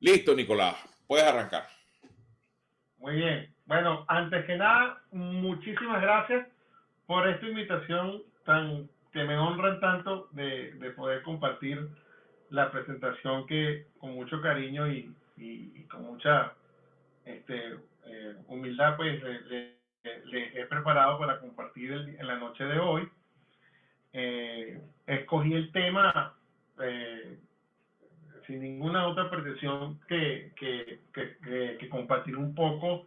Listo, Nicolás, puedes arrancar. Muy bien. Bueno, antes que nada, muchísimas gracias por esta invitación que me honran tanto de poder compartir la presentación que con mucho cariño y con mucha humildad pues les he preparado para compartir en la noche de hoy. Escogí el tema sin ninguna otra pretensión que compartir un poco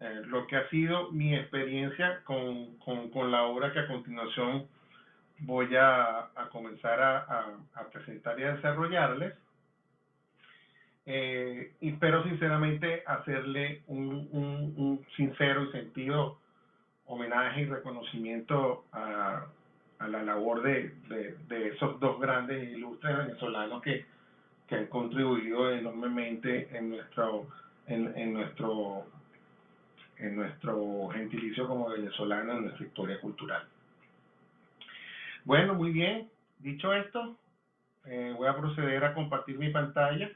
lo que ha sido mi experiencia con la obra que a continuación voy a comenzar a presentar y a desarrollarles. Y espero sinceramente hacerle un sincero y sentido homenaje y reconocimiento a la labor de esos dos grandes e ilustres venezolanos que han contribuido enormemente en nuestro gentilicio como venezolano, en nuestra historia cultural. Bueno, muy bien. Dicho esto, voy a proceder a compartir mi pantalla.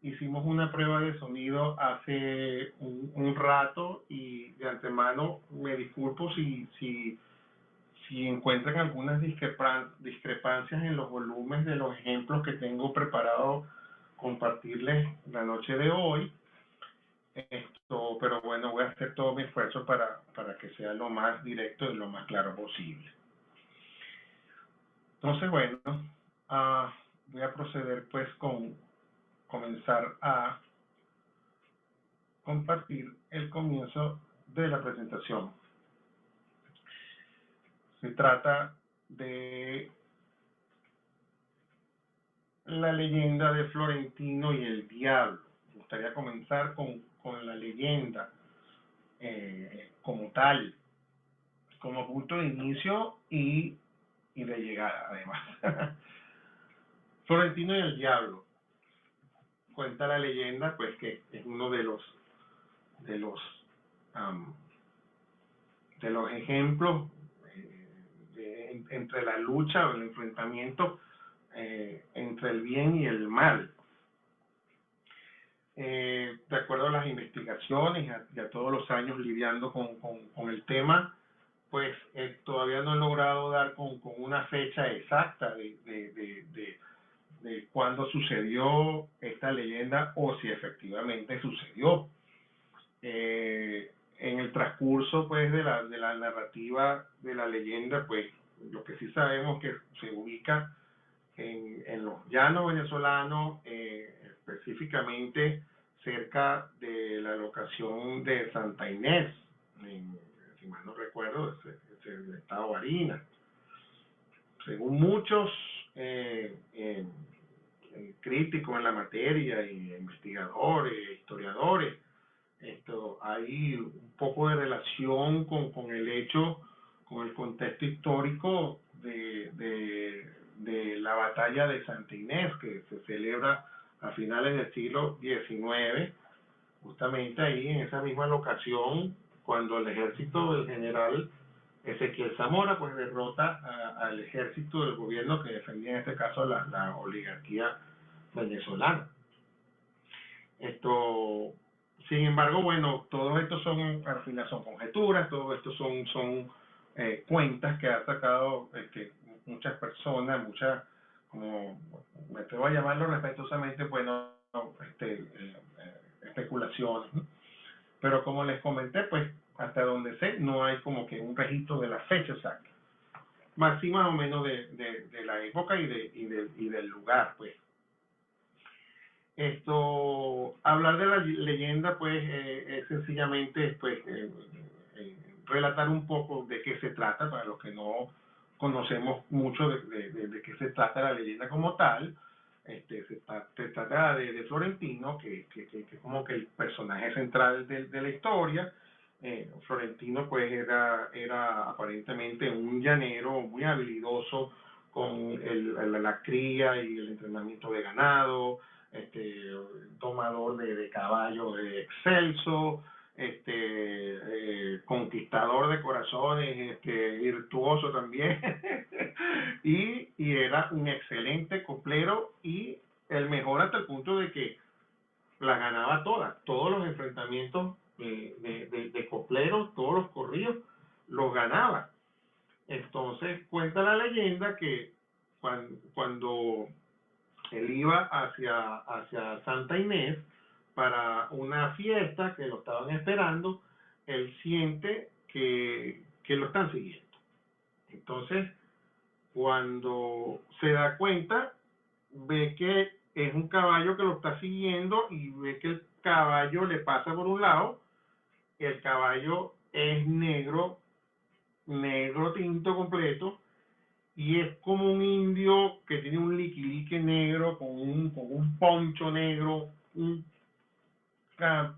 Hicimos una prueba de sonido hace un rato y de antemano me disculpo si encuentran algunas discrepancias en los volúmenes de los ejemplos que tengo preparado compartirles la noche de hoy. Pero bueno, voy a hacer todo mi esfuerzo para que sea lo más directo y lo más claro posible. Entonces, bueno, voy a proceder pues con comenzar a compartir el comienzo de la presentación. Se trata de la leyenda de Florentino y el Diablo. Me gustaría comenzar con la leyenda como tal, como punto de inicio y de llegada, además. Florentino y el Diablo. Cuenta la leyenda, pues, que es uno de los ejemplos entre la lucha o el enfrentamiento entre el bien y el mal. De acuerdo a las investigaciones y a todos los años lidiando con el tema, pues todavía no he logrado dar con una fecha exacta de cuándo sucedió esta leyenda o si efectivamente sucedió. En el transcurso pues de la narrativa de la leyenda, pues lo que sí sabemos que se ubica en los llanos venezolanos, específicamente cerca de la locación de Santa Inés, si mal no recuerdo, es el estado Barinas. Según muchos críticos en la materia y investigadores, historiadores, hay un poco de relación con el hecho, con el contexto histórico de la batalla de Santa Inés, que se celebra a finales del siglo XIX, justamente ahí en esa misma locación, cuando el ejército del general Ezequiel Zamora pues derrota al ejército del gobierno que defendía en este caso la oligarquía venezolana. Sin embargo, bueno, todo esto al final son conjeturas, todo esto son cuentas que ha sacado muchas personas, como me atrevo a llamarlo respetuosamente, bueno, especulaciones, ¿no? Pero como les comenté, pues hasta donde sé, no hay como que un registro de la fecha exacta. Más sí, más o menos de la época y del lugar, pues. Hablar de la leyenda, pues, es sencillamente, pues, relatar un poco de qué se trata, para los que no conocemos mucho de qué se trata la leyenda como tal. Se trata de Florentino, que es como que el personaje central de la historia. Florentino, pues, era aparentemente un llanero muy habilidoso con la cría y el entrenamiento de ganado, tomador de caballo excelso, conquistador de corazones, virtuoso también, y era un excelente coplero y el mejor hasta el punto de que las ganaba todas, todos los enfrentamientos de copleros, todos los corridos, los ganaba. Entonces cuenta la leyenda que cuando él iba hacia Santa Inés para una fiesta que lo estaban esperando, él siente que lo están siguiendo. Entonces, cuando se da cuenta, ve que es un caballo que lo está siguiendo y ve que el caballo le pasa por un lado, el caballo es negro, negro tinto completo, y es como un indio que tiene un liquilique negro con un poncho negro, un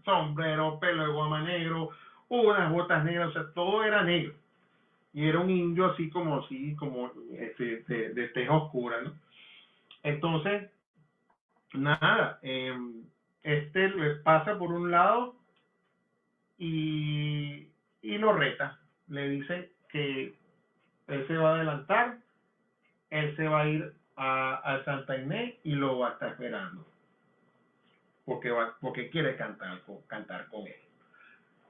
sombrero, pelo de guama negro, unas botas negras, o sea, todo era negro. Y era un indio así como de teja oscura, ¿no? Entonces, nada, le pasa por un lado y lo reta. Le dice que él se va a adelantar, él se va a ir a Santa Inés y lo va a estar esperando. Porque quiere cantar con él.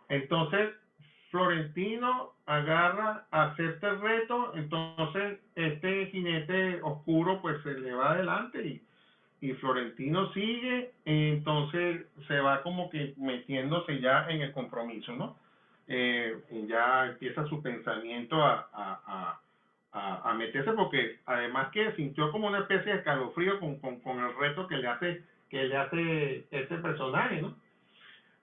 Entonces, Florentino acepta el reto, entonces este jinete oscuro pues se le va adelante y Florentino sigue, entonces se va como que metiéndose ya en el compromiso, ¿no? Ya empieza su pensamiento a meterse, porque además que sintió como una especie de escalofrío con el reto que le hace este personaje, ¿no?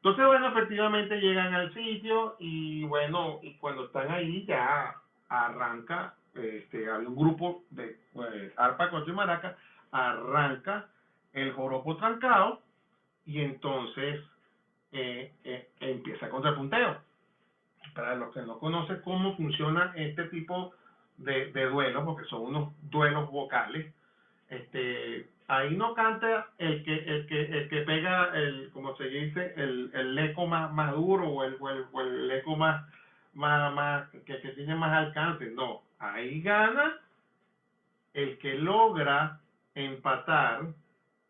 Entonces, bueno, efectivamente llegan al sitio y bueno, y cuando están ahí ya arranca, hay un grupo de arpa, concho y maraca, arranca el joropo trancado y entonces empieza contrapunteo. Para los que no conocen cómo funciona este tipo de duelos, porque son unos duelos vocales, ahí no canta el que pega como se dice, el eco más duro o el eco que tiene más alcance. No, ahí gana el que logra empatar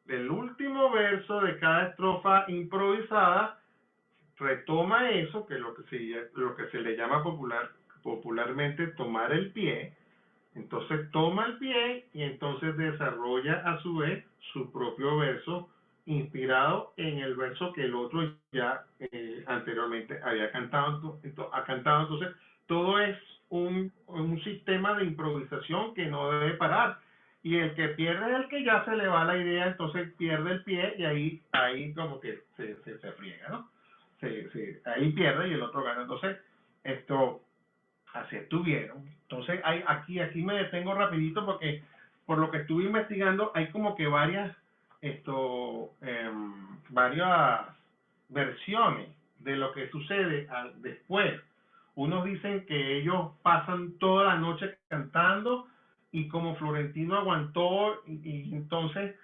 del último verso de cada estrofa improvisada, retoma eso, que es lo que se le llama popularmente tomar el pie. Entonces toma el pie y entonces desarrolla a su vez su propio verso inspirado en el verso que el otro ya anteriormente había cantado. Entonces todo es un sistema de improvisación que no debe parar. Y el que pierde es el que ya se le va la idea, entonces pierde el pie y ahí como que se friega, ¿no? Ahí pierde y el otro gana. Entonces, así estuvieron. Entonces, aquí me detengo rapidito porque por lo que estuve investigando hay como que varias versiones de lo que sucede después. Unos dicen que ellos pasan toda la noche cantando y como Florentino aguantó y entonces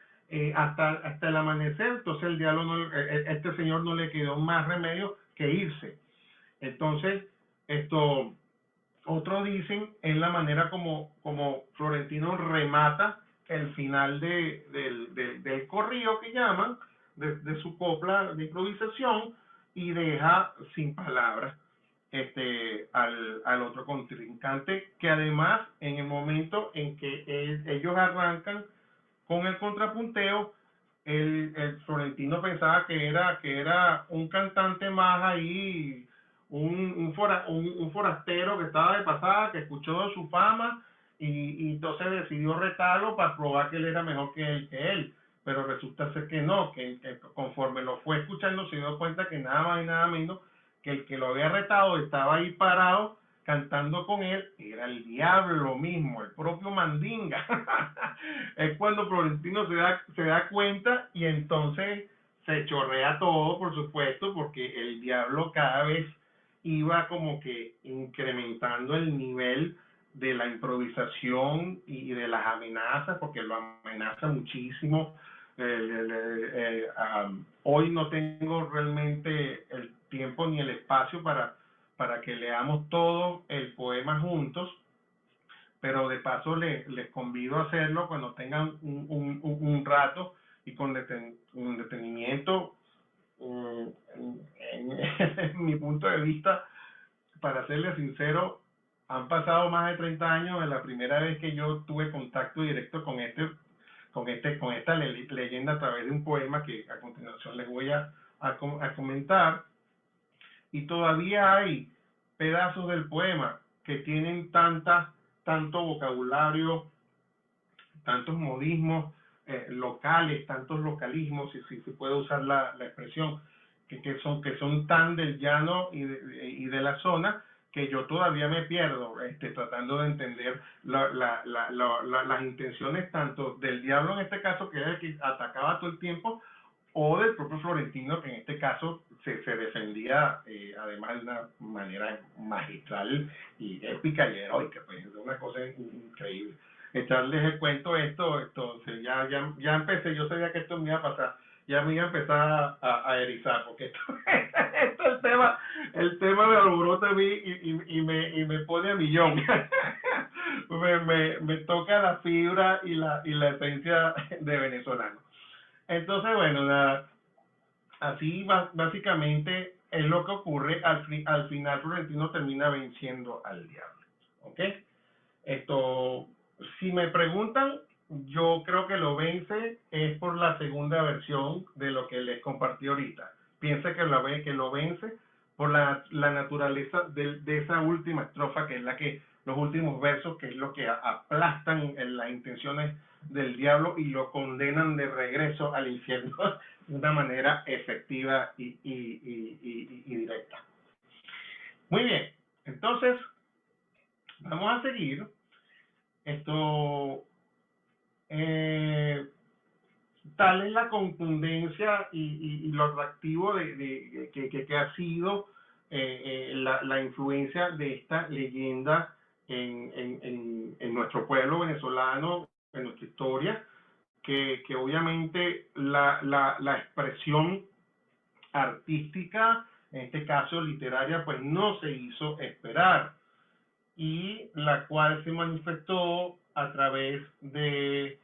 hasta el amanecer, entonces el diablo este señor no le quedó más remedio que irse. Entonces, otros dicen es la manera como Florentino remata el final del corrido que llaman, de su copla de improvisación, y deja sin palabras al otro contrincante, que además en el momento en que ellos arrancan con el contrapunteo, el Florentino pensaba que era un cantante más ahí, un forastero que estaba de pasada, que escuchó su fama y entonces decidió retarlo para probar que él era mejor que él. Pero resulta ser que no, que conforme lo fue escuchando se dio cuenta que nada más y nada menos que el que lo había retado estaba ahí parado cantando con él, era el diablo mismo, el propio Mandinga. Es cuando Florentino se da cuenta y entonces se chorrea todo, por supuesto, porque el diablo cada vez iba como que incrementando el nivel de la improvisación y de las amenazas, porque lo amenaza muchísimo. Hoy no tengo realmente el tiempo ni el espacio para que leamos todo el poema juntos, pero de paso les convido a hacerlo cuando tengan un rato y con detenimiento. En mi punto de vista, para serles sincero, han pasado más de 30 años de la primera vez que yo tuve contacto directo con esta leyenda a través de un poema que a continuación les voy a comentar, y todavía hay pedazos del poema que tienen tanto vocabulario, tantos modismos locales, tantos localismos, si se puede usar la expresión, que son tan del llano y de la zona, que yo todavía me pierdo tratando de entender las intenciones tanto del diablo en este caso, que era el que atacaba todo el tiempo, o del propio Florentino, que en este caso se defendía además de una manera magistral y épica y heroica, pues es una cosa increíble. Echarles el cuento entonces ya empecé, yo sabía que esto me iba a pasar, ya me iba a empezar a erizar, porque esto el tema me alborota a mí y me pone a millón. me toca la fibra y la esencia de venezolano. Entonces, bueno, nada, así básicamente es lo que ocurre. Al final Florentino termina venciendo al diablo. ¿Ok? Si me preguntan, yo creo que lo vence es por la segunda versión de lo que les compartí ahorita. Piensa que lo vence por la naturaleza de esa última estrofa, que es los últimos versos, que es lo que aplastan en las intenciones del diablo y lo condenan de regreso al infierno de una manera efectiva y directa. Muy bien, entonces vamos a seguir. Tal es la contundencia y lo atractivo que ha sido la influencia de esta leyenda en nuestro pueblo venezolano, en nuestra historia, que obviamente la expresión artística, en este caso literaria, pues no se hizo esperar, y la cual se manifestó a través de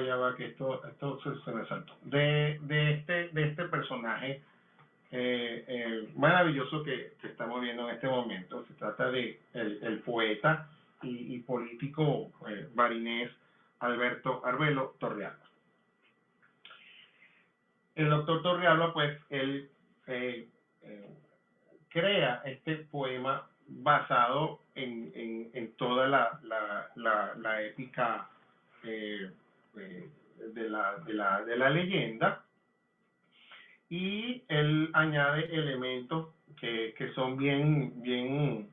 ya va que esto se me saltó, de este personaje maravilloso que estamos viendo en este momento. Se trata de el poeta y político barinés Alberto Arbelo Torrealba. El doctor Torrealba, pues, él crea este poema basado en toda la épica de la leyenda, y él añade elementos que son bien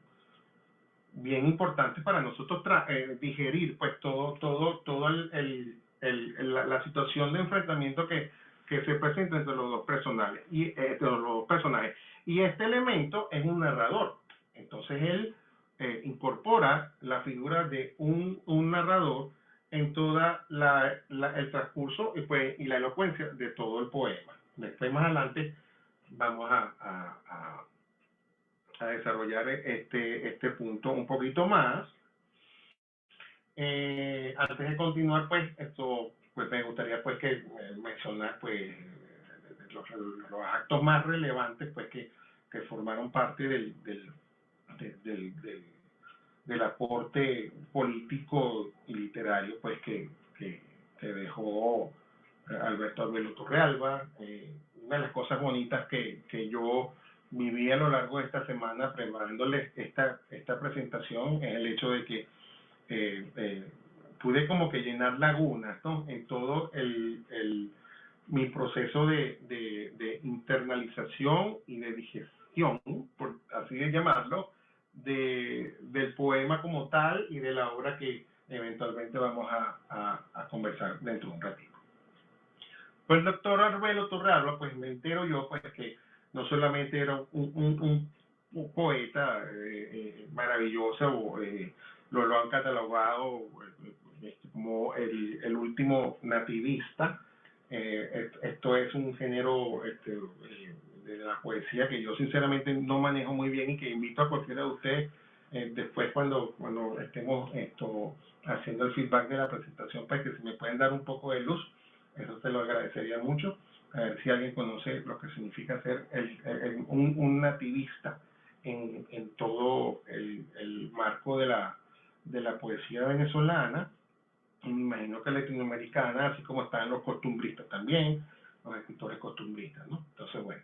importantes para nosotros digerir, pues todo la situación de enfrentamiento que se presenta entre los dos personajes, y este elemento es un narrador. Entonces él incorpora la figura de un narrador en toda el transcurso y la elocuencia de todo el poema. Después, más adelante, vamos a desarrollar este punto un poquito más. Antes de continuar, pues me gustaría pues que mencionar pues los actos más relevantes pues que formaron parte del aporte político y literario pues que dejó Alberto Arbelo Torrealba. una de las cosas bonitas que yo viví a lo largo de esta semana preparándoles esta presentación es el hecho de que pude como que llenar lagunas, ¿no? En todo mi proceso de internalización y de digestión, por así de llamarlo, del poema como tal y de la obra que eventualmente vamos a conversar dentro de un ratito. Pues el doctor Arbelo Torrealba, pues me entero yo pues que no solamente era un poeta maravilloso, lo han catalogado como el último nativista. Esto es un género de la poesía que yo sinceramente no manejo muy bien y que invito a cualquiera de ustedes después cuando estemos haciendo el feedback de la presentación para que si me pueden dar un poco de luz, eso te lo agradecería mucho. A ver si alguien conoce lo que significa ser un nativista en todo el marco de la poesía venezolana, y me imagino que latinoamericana, así como están los costumbristas también, los escritores costumbristas, ¿no? Entonces, bueno,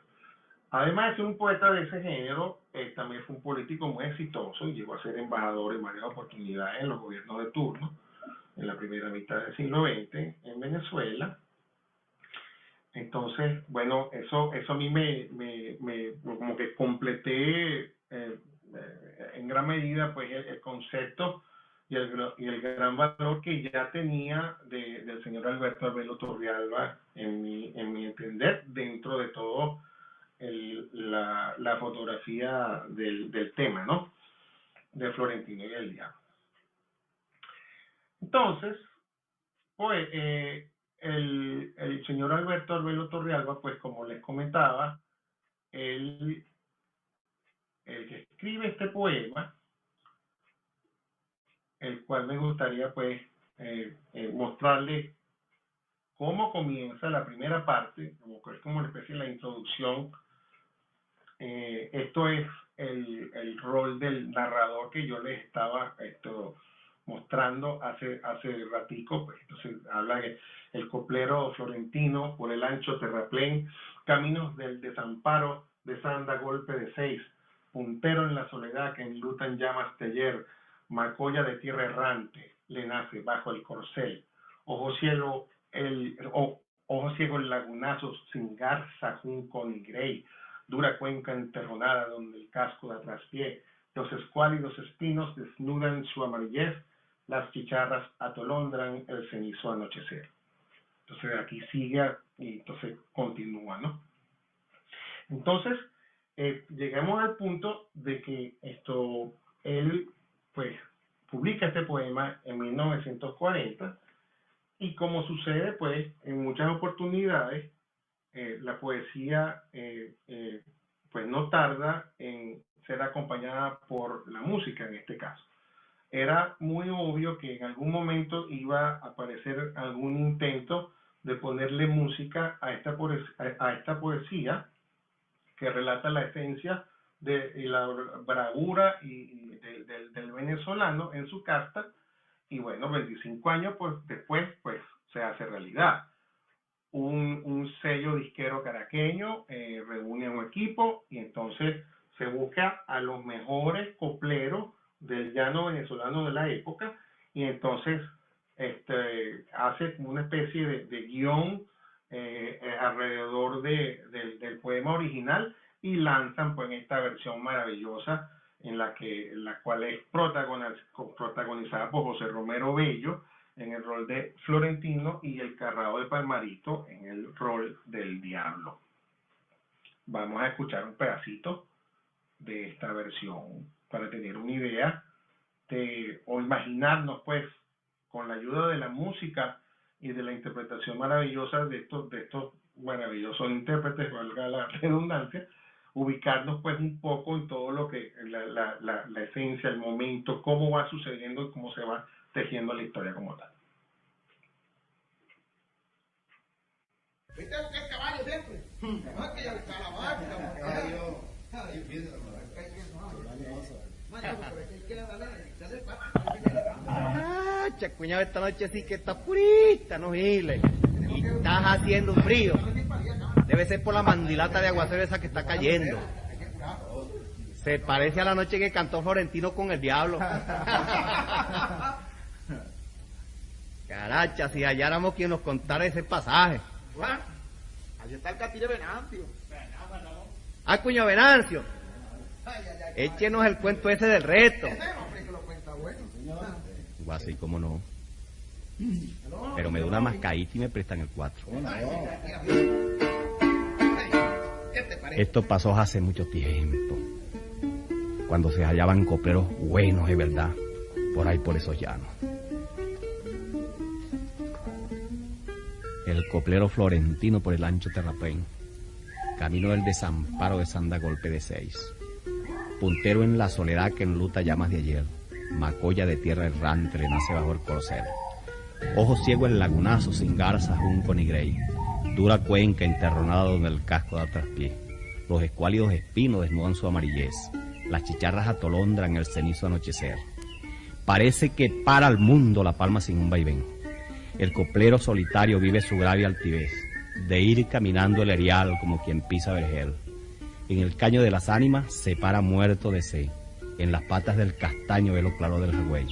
además de ser un poeta de ese género, también fue un político muy exitoso y llegó a ser embajador en varias oportunidades en los gobiernos de turno, en la primera mitad del siglo XX en Venezuela. Entonces, bueno, eso a mí me como que completé en gran medida pues el concepto y el gran valor que ya tenía del señor Alberto Arbelo Torrealba en mi entender, dentro de todo la fotografía del tema, ¿no? De Florentino y el Diablo. Entonces, pues, el señor Alberto Arbelo Torrealba, pues como les comentaba, el que escribe este poema, el cual me gustaría pues mostrarles cómo comienza la primera parte, es como una especie de la introducción. Esto es el rol del narrador que yo les estaba mostrando hace ratico. Pues entonces habla que el coplero florentino por el ancho terraplén, caminos del desamparo, desanda golpe de 6, puntero en la soledad que enluta en llamas teller, macolla de tierra errante, le nace bajo el corcel, ojo ciego en lagunazos sin garza, junco ni grey, dura cuenca enterronada donde el casco da traspié, los escuálidos espinos desnudan su amarillez, las chicharras atolondran el cenizo anochecer. Entonces aquí sigue y entonces continúa, ¿no? Entonces, llegamos al punto de que él pues publica este poema en 1940 y como sucede pues en muchas oportunidades, la poesía pues no tarda en ser acompañada por la música en este caso. Era muy obvio que en algún momento iba a aparecer algún intento de ponerle música a esta poesía que relata la esencia de la bravura del venezolano en su casta, y bueno, 25 años pues, después pues se hace realidad. Un sello disquero caraqueño reúne a un equipo y entonces se busca a los mejores copleros del llano venezolano de la época y entonces hace una especie de guión alrededor del poema original y lanzan pues esta versión maravillosa en la cual es protagonizada por José Romero Bello en el rol de Florentino y el Carrao de Palmarito en el rol del Diablo. Vamos a escuchar un pedacito de esta versión para tener una idea o imaginarnos pues con la ayuda de la música y de la interpretación maravillosa de estos maravillosos intérpretes, valga la redundancia, ubicarnos pues un poco en todo lo que la esencia, el momento, cómo va sucediendo y cómo se va tejiendo la historia como tal. ¿Viste el caballo siempre? No, que el caballo. Ah, chacuñado, esta noche sí que está purita, no giles. Y estás haciendo frío. Debe ser por la mandilata de aguacero esa que está cayendo. Se parece a la noche que cantó Florentino con el diablo. Caracha, si halláramos quien nos contara ese pasaje. Juan, allí está el catire Venancio. Ah, cuño Venancio, Ay, ay, ay. échenos el cuento ese del reto. Ese hombre que lo cuenta bueno. Así como no. Pero me da una mascadita y me prestan el 4. ¿Qué te parece? Esto pasó hace mucho tiempo, cuando se hallaban copleros buenos de verdad, por ahí por esos llanos. El coplero Florentino por el ancho terraplén, camino del desamparo de Sanda golpe de 6. Puntero en la soledad que enluta llamas de ayer, macolla de tierra errante le nace bajo el corcel. Ojo ciego el lagunazo sin garza, junco ni grey, dura cuenca enterronada donde el casco da traspié. Los escuálidos espinos desnudan su amarillez, las chicharras atolondran el cenizo anochecer. Parece que para el mundo la palma sin un vaivén. El coplero solitario vive su grave altivez, de ir caminando el erial como quien pisa vergel. En el caño de las ánimas se para muerto de sed, en las patas del castaño ve lo claro del jagüey.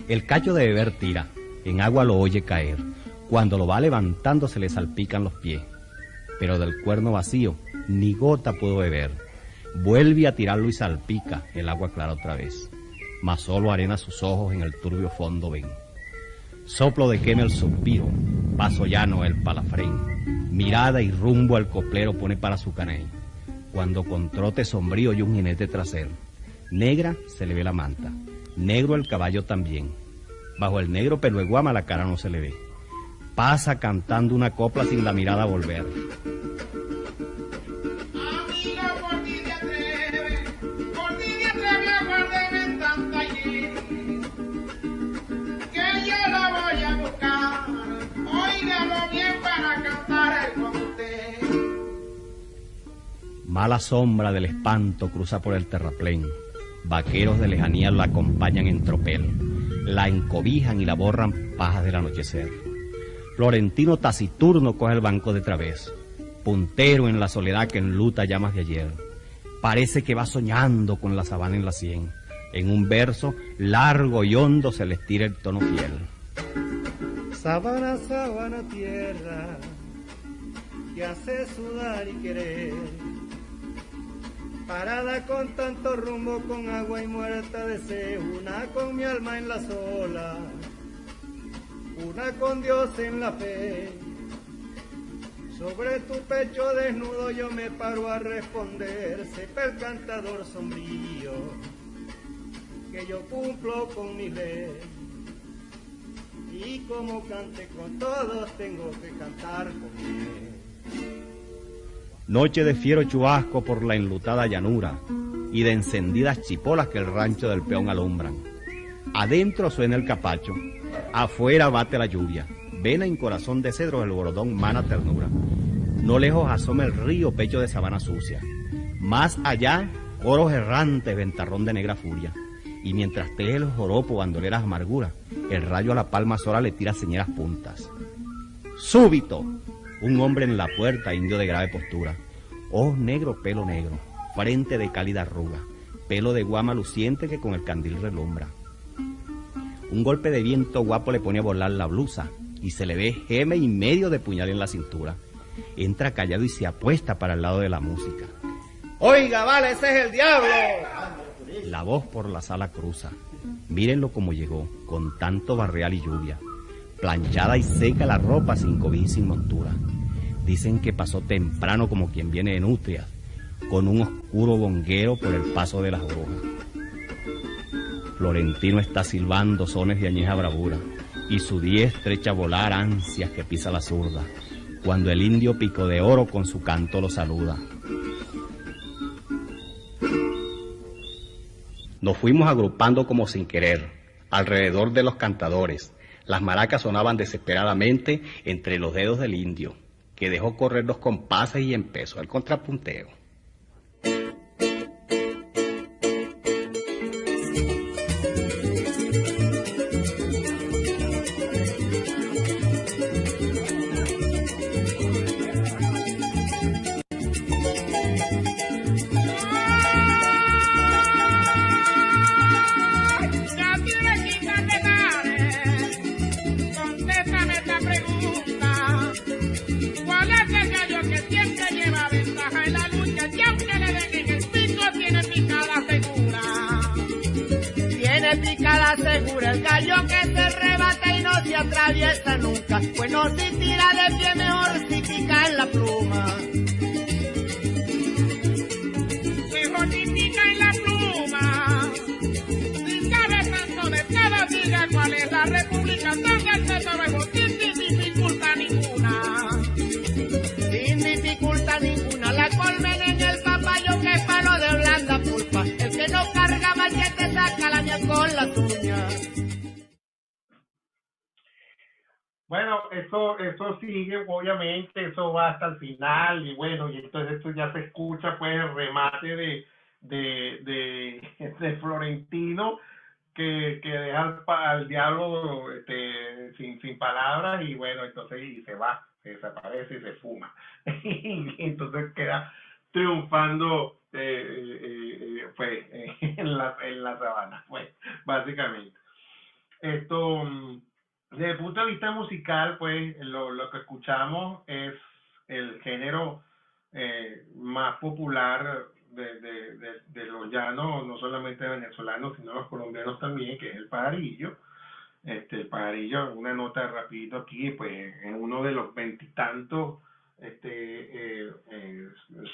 El cacho de beber tira, en agua lo oye caer, cuando lo va levantando se le salpican los pies, pero del cuerno vacío ni gota pudo beber. Vuelve a tirarlo y salpica el agua clara otra vez, mas solo arena sus ojos en el turbio fondo ven. Soplo de quema el suspiro, paso llano el palafrén, mirada y rumbo al coplero pone para su caney, cuando con trote sombrío y un jinete trasero. Negra se le ve la manta, negro el caballo también, bajo el negro pelo de guama la cara no se le ve. Pasa cantando una copla sin la mirada volver. Amigo, por ti te atreves a guardarme en tanta hiel, que yo la voy a buscar, óigalo bien para cantar con usted. Mala sombra del espanto cruza por el terraplén, vaqueros de lejanía la acompañan en tropel, la encobijan y la borran pajas del anochecer. Florentino taciturno coge el banco de través, puntero en la soledad que enluta llamas de ayer. Parece que va soñando con la sabana en la sien. En un verso largo y hondo se le estira el tono fiel. Sabana, sabana, tierra, que hace sudar y querer, parada con tanto rumbo, con agua y muerta de sed, una con mi alma en la sola, una con Dios en la fe. Sobre tu pecho desnudo yo me paro a responder, sepa el cantador sombrío que yo cumplo con mi ley. Y como cante con todos tengo que cantar con él. Noche de fiero chubasco por la enlutada llanura y de encendidas chipolas que el rancho del peón alumbran. Adentro suena el capacho, afuera bate la lluvia, vena en corazón de cedro el borodón mana ternura. No lejos asoma el río pecho de sabana sucia, más allá coros errantes ventarrón de negra furia. Y mientras teje el joropo bandoleras amargura, el rayo a la palma sola le tira señeras puntas. Súbito, un hombre en la puerta, indio de grave postura, ojos negros, pelo negro, frente de cálida arruga, pelo de guama luciente que con el candil relumbra. Un golpe de viento guapo le pone a volar la blusa y se le ve geme y medio de puñal en la cintura. Entra callado y se apuesta para el lado de la música. ¡Oiga, vale, ese es el diablo! La voz por la sala cruza. Mírenlo como llegó, con tanto barreal y lluvia. Planchada y seca la ropa, sin cobijo y sin montura. Dicen que pasó temprano como quien viene de nutrias, con un oscuro bonguero por el paso de las orujas. Florentino está silbando sones de añeja bravura, y su diestra echa a volar ansias que pisa la zurda, cuando el indio Pico de Oro con su canto lo saluda. Nos fuimos agrupando como sin querer, alrededor de los cantadores. Las maracas sonaban desesperadamente entre los dedos del indio, que dejó correr los compases y empezó el contrapunteo. tiene picada segura, el gallo que se rebate y no se atraviesa nunca. Bueno, si tira de pie mejor si pica en la pluma. Mejor si pica en la pluma. Sin cabezazones, cada diga cuál es la república donde se sabemos sin dificultad ninguna. Sin dificultad ninguna, la colmen en el papayo que es palo de blanda pulpa. El que no carga machete saca la miel con las uñas. Bueno, eso sigue, obviamente, eso va hasta el final, y bueno, y entonces esto ya se escucha, pues, el remate de Florentino, que deja al diablo sin palabras, y bueno, entonces y se va, se desaparece y se fuma. Y entonces queda triunfando pues en la sabana, pues, básicamente. Desde el punto de vista musical, pues lo que escuchamos es el género más popular de los llanos, no solamente venezolanos, sino los colombianos también, que es el pajarillo. El pajarillo, una nota rapidito aquí, pues es uno de los veintitantos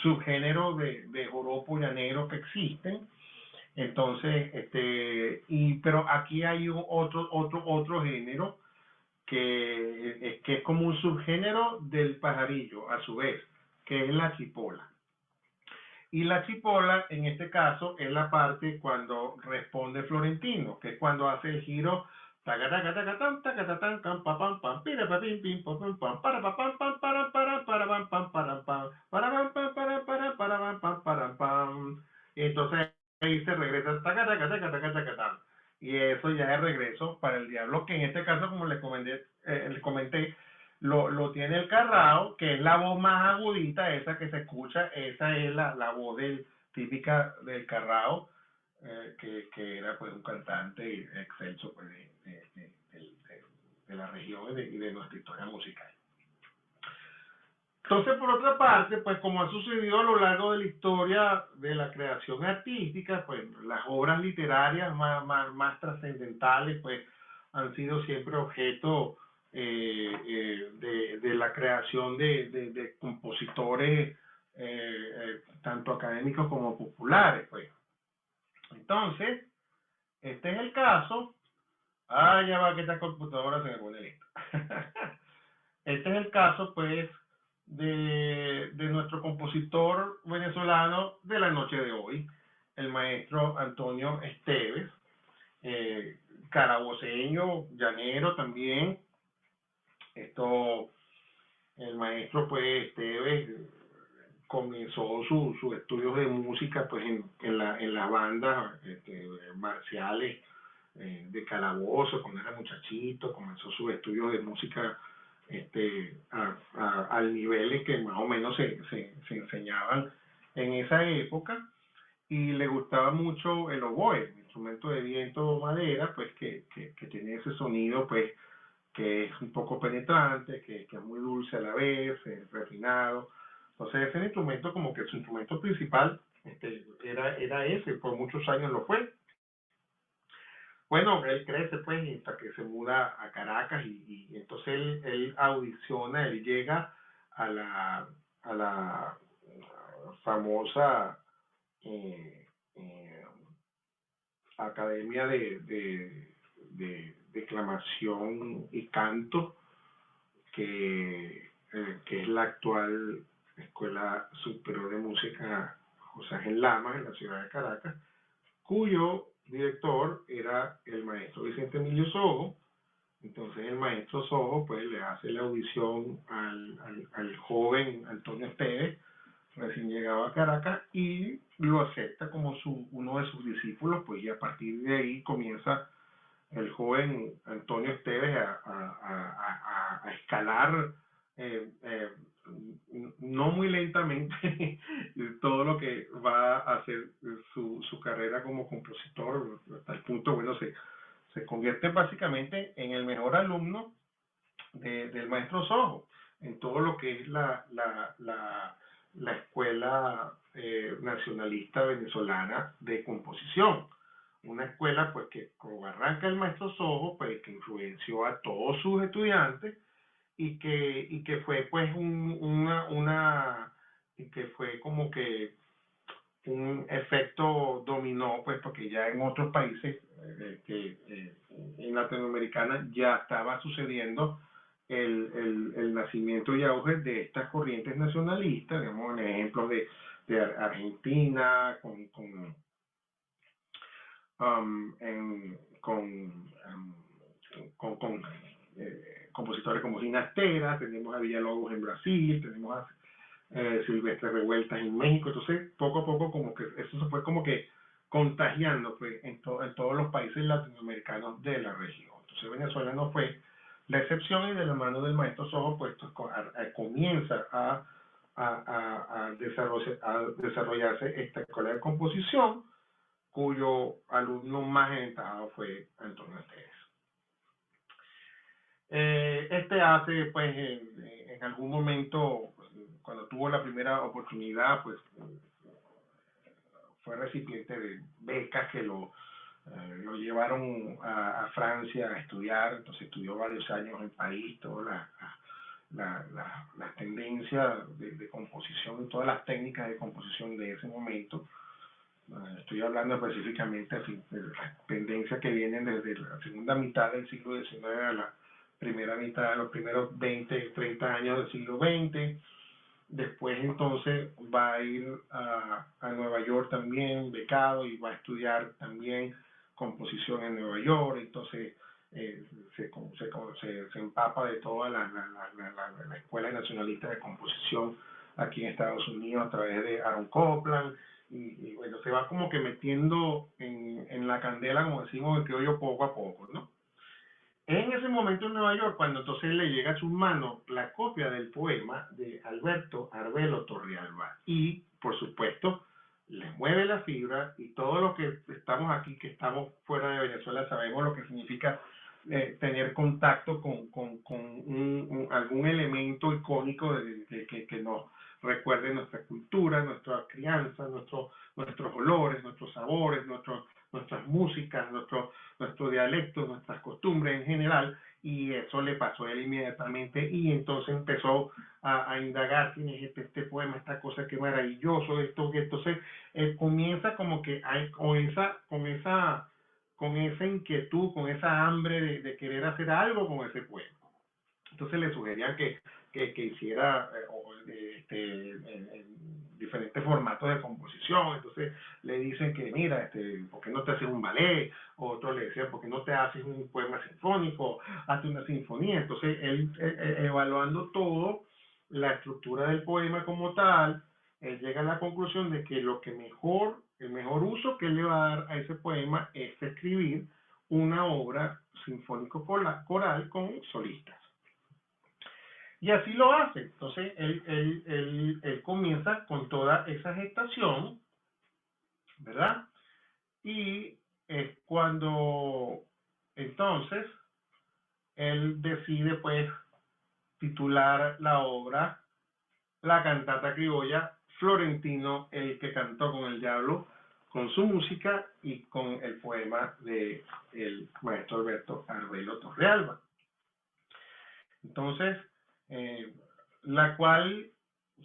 subgéneros de joropo llanero que existen. Entonces, pero aquí hay otro género que es como un subgénero del pajarillo, a su vez, que es la chipola. Y la chipola, en este caso, es la parte cuando responde Florentino, que es cuando hace el giro entonces ahí se regresa y eso ya es regreso para el diablo, que en este caso, como le comenté, lo tiene el Carrao, que es la voz más agudita, esa que se escucha, esa es la voz típica del Carrao, que era pues un cantante excelso pues, de la región y de nuestra historia musical. Entonces, por otra parte, pues como ha sucedido a lo largo de la historia de la creación artística, pues las obras literarias más trascendentales, pues han sido siempre objeto de la creación de compositores tanto académicos como populares, pues. Entonces, este es el caso. Ya va que esta computadora se me pone lista. Este es el caso, pues, de nuestro compositor venezolano de la noche de hoy, el maestro Antonio Esteves, caraboceño, llanero también. El maestro, pues, Esteves comenzó sus estudios de música, pues, en las bandas marciales de calabozo, cuando era muchachito, comenzó sus estudios de música al nivel en que más o menos se enseñaban en esa época, y le gustaba mucho el oboe, el instrumento de viento madera, pues que tiene ese sonido, pues, que es un poco penetrante, que es muy dulce a la vez, refinado. Entonces ese instrumento, como que su instrumento principal era ese, por muchos años lo fue. Bueno, él crece pues hasta que se muda a Caracas, y entonces él audiciona, él llega a la famosa Academia de Declamación y Canto, que es la actual Escuela Superior de Música José Ángel Lamas en la ciudad de Caracas, cuyo director era el maestro Vicente Emilio Sojo. Entonces el maestro Sojo pues le hace la audición al joven Antonio Esteves, recién llegado a Caracas, y lo acepta como uno de sus discípulos, pues, y a partir de ahí comienza el joven Antonio Esteves a escalar no muy lentamente todo lo que va a hacer su carrera como compositor, hasta el punto, bueno, se convierte básicamente en el mejor alumno del maestro Sojo, en todo lo que es la escuela nacionalista venezolana de composición. una escuela pues que como arranca el maestro Sojo, pues que influenció a todos sus estudiantes y que fue pues y que fue como que un efecto dominó, pues porque ya en otros países en Latinoamericana ya estaba sucediendo el nacimiento y auge de estas corrientes nacionalistas, digamos, en ejemplos de Argentina, compositores como Ginastera, tenemos a Villalobos en Brasil, tenemos a Silvestre Revueltas en México. Entonces poco a poco como que eso se fue como que contagiando pues, en todos los países latinoamericanos de la región. Entonces Venezuela no fue la excepción, y de la mano del maestro Sojo pues comienza a desarrollarse esta escuela de composición, cuyo alumno más aventajado fue Antonio Esteves. Este hace, pues, en algún momento, pues, cuando tuvo la primera oportunidad, pues, fue recipiente de becas que lo llevaron a Francia a estudiar. Entonces estudió varios años en París, toda la tendencia de composición, todas las técnicas de composición de ese momento. Estoy hablando específicamente de las tendencias que vienen desde la segunda mitad del siglo XIX a la primera mitad, los primeros 20, 30 años del siglo XX. Después entonces va a ir a Nueva York también, becado, y va a estudiar también composición en Nueva York. Entonces se empapa de toda la Escuela Nacionalista de Composición aquí en Estados Unidos a través de Aaron Copland. Y bueno, se va como que metiendo en la candela, como decimos, el criollo poco a poco, ¿no? En ese momento en Nueva York, cuando entonces le llega a sus manos la copia del poema de Alberto Arbelo Torrealba, y por supuesto le mueve la fibra, y todos los que estamos aquí, que estamos fuera de Venezuela, sabemos lo que significa tener contacto con algún elemento icónico que nos recuerde nuestra cultura, nuestra crianza, nuestros olores, nuestros sabores, nuestras músicas, nuestro dialecto, nuestras costumbres en general. Y eso le pasó a él inmediatamente, y entonces empezó a indagar quién es este poema, esta cosa, qué maravilloso esto, que entonces comienza como que hay con esa inquietud, con esa hambre de querer hacer algo con ese poema. Entonces le sugerían que hiciera diferentes formatos de composición. Entonces le dicen que mira, ¿por qué no te haces un ballet? Otros le decían, ¿por qué no te haces un poema sinfónico? Hazte una sinfonía. Entonces él, evaluando todo, la estructura del poema como tal, él llega a la conclusión de que el mejor uso que él le va a dar a ese poema es escribir una obra sinfónico coral con solistas. Y así lo hace. Entonces él comienza con toda esa gestación, ¿verdad? Y es cuando entonces él decide pues titular la obra La Cantata Criolla, Florentino, el que cantó con el diablo, con su música y con el poema de el maestro Alberto Arbelo Torrealba. Entonces, la cual,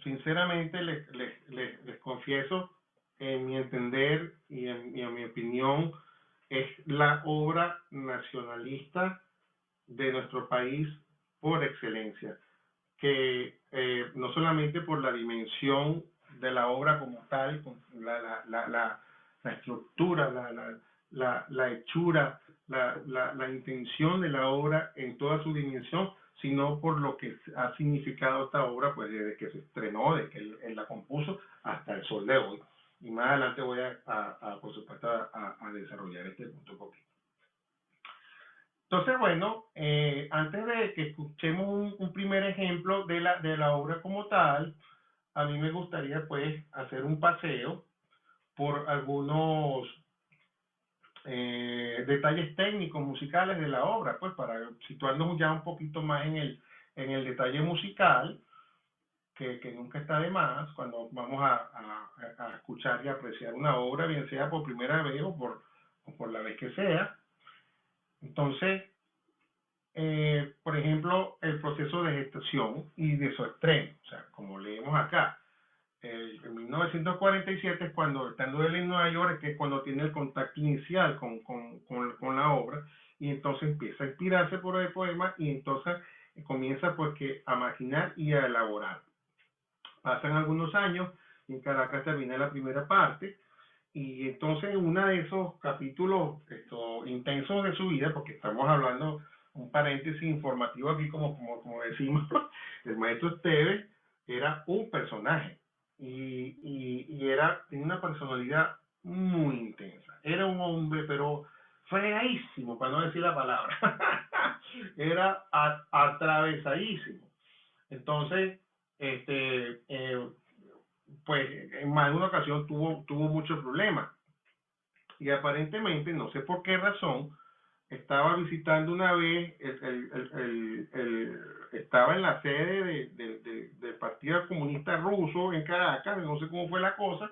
sinceramente, les confieso, en mi entender y en mi opinión, es la obra nacionalista de nuestro país por excelencia, que no solamente por la dimensión de la obra como tal, con la estructura, la hechura, la intención de la obra en toda su dimensión, sino por lo que ha significado esta obra, pues desde que se estrenó, desde que él la compuso, hasta el sol de hoy. Y más adelante voy por supuesto, a desarrollar este punto un poquito. Entonces, bueno, antes de que escuchemos un primer ejemplo de la obra como tal, a mí me gustaría, pues, hacer un paseo por algunos detalles técnicos, musicales de la obra, pues, para situarnos ya un poquito más en el detalle musical, que nunca está de más cuando vamos a escuchar y apreciar una obra, bien sea por primera vez o o por la vez que sea. Entonces, por ejemplo, el proceso de gestación y de su estreno, o sea, como leemos acá, en 1947 es cuando, estando él en Nueva York, que es cuando tiene el contacto inicial con la obra, y entonces empieza a inspirarse por el poema, y entonces comienza pues que a maquinar y a elaborar. Pasan algunos años, y en Caracas termina la primera parte, y entonces en uno de esos capítulos intensos de su vida, porque estamos hablando, un paréntesis informativo aquí, como decimos, el maestro Esteves era un personaje y tenía una personalidad muy intensa. Era un hombre, pero fregadísimo, para no decir la palabra. Era atravesadísimo. Entonces, pues en más de una ocasión tuvo muchos problemas. Y aparentemente, no sé por qué razón, estaba visitando una vez, estaba en la sede del Partido Comunista Ruso en Caracas, no sé cómo fue la cosa,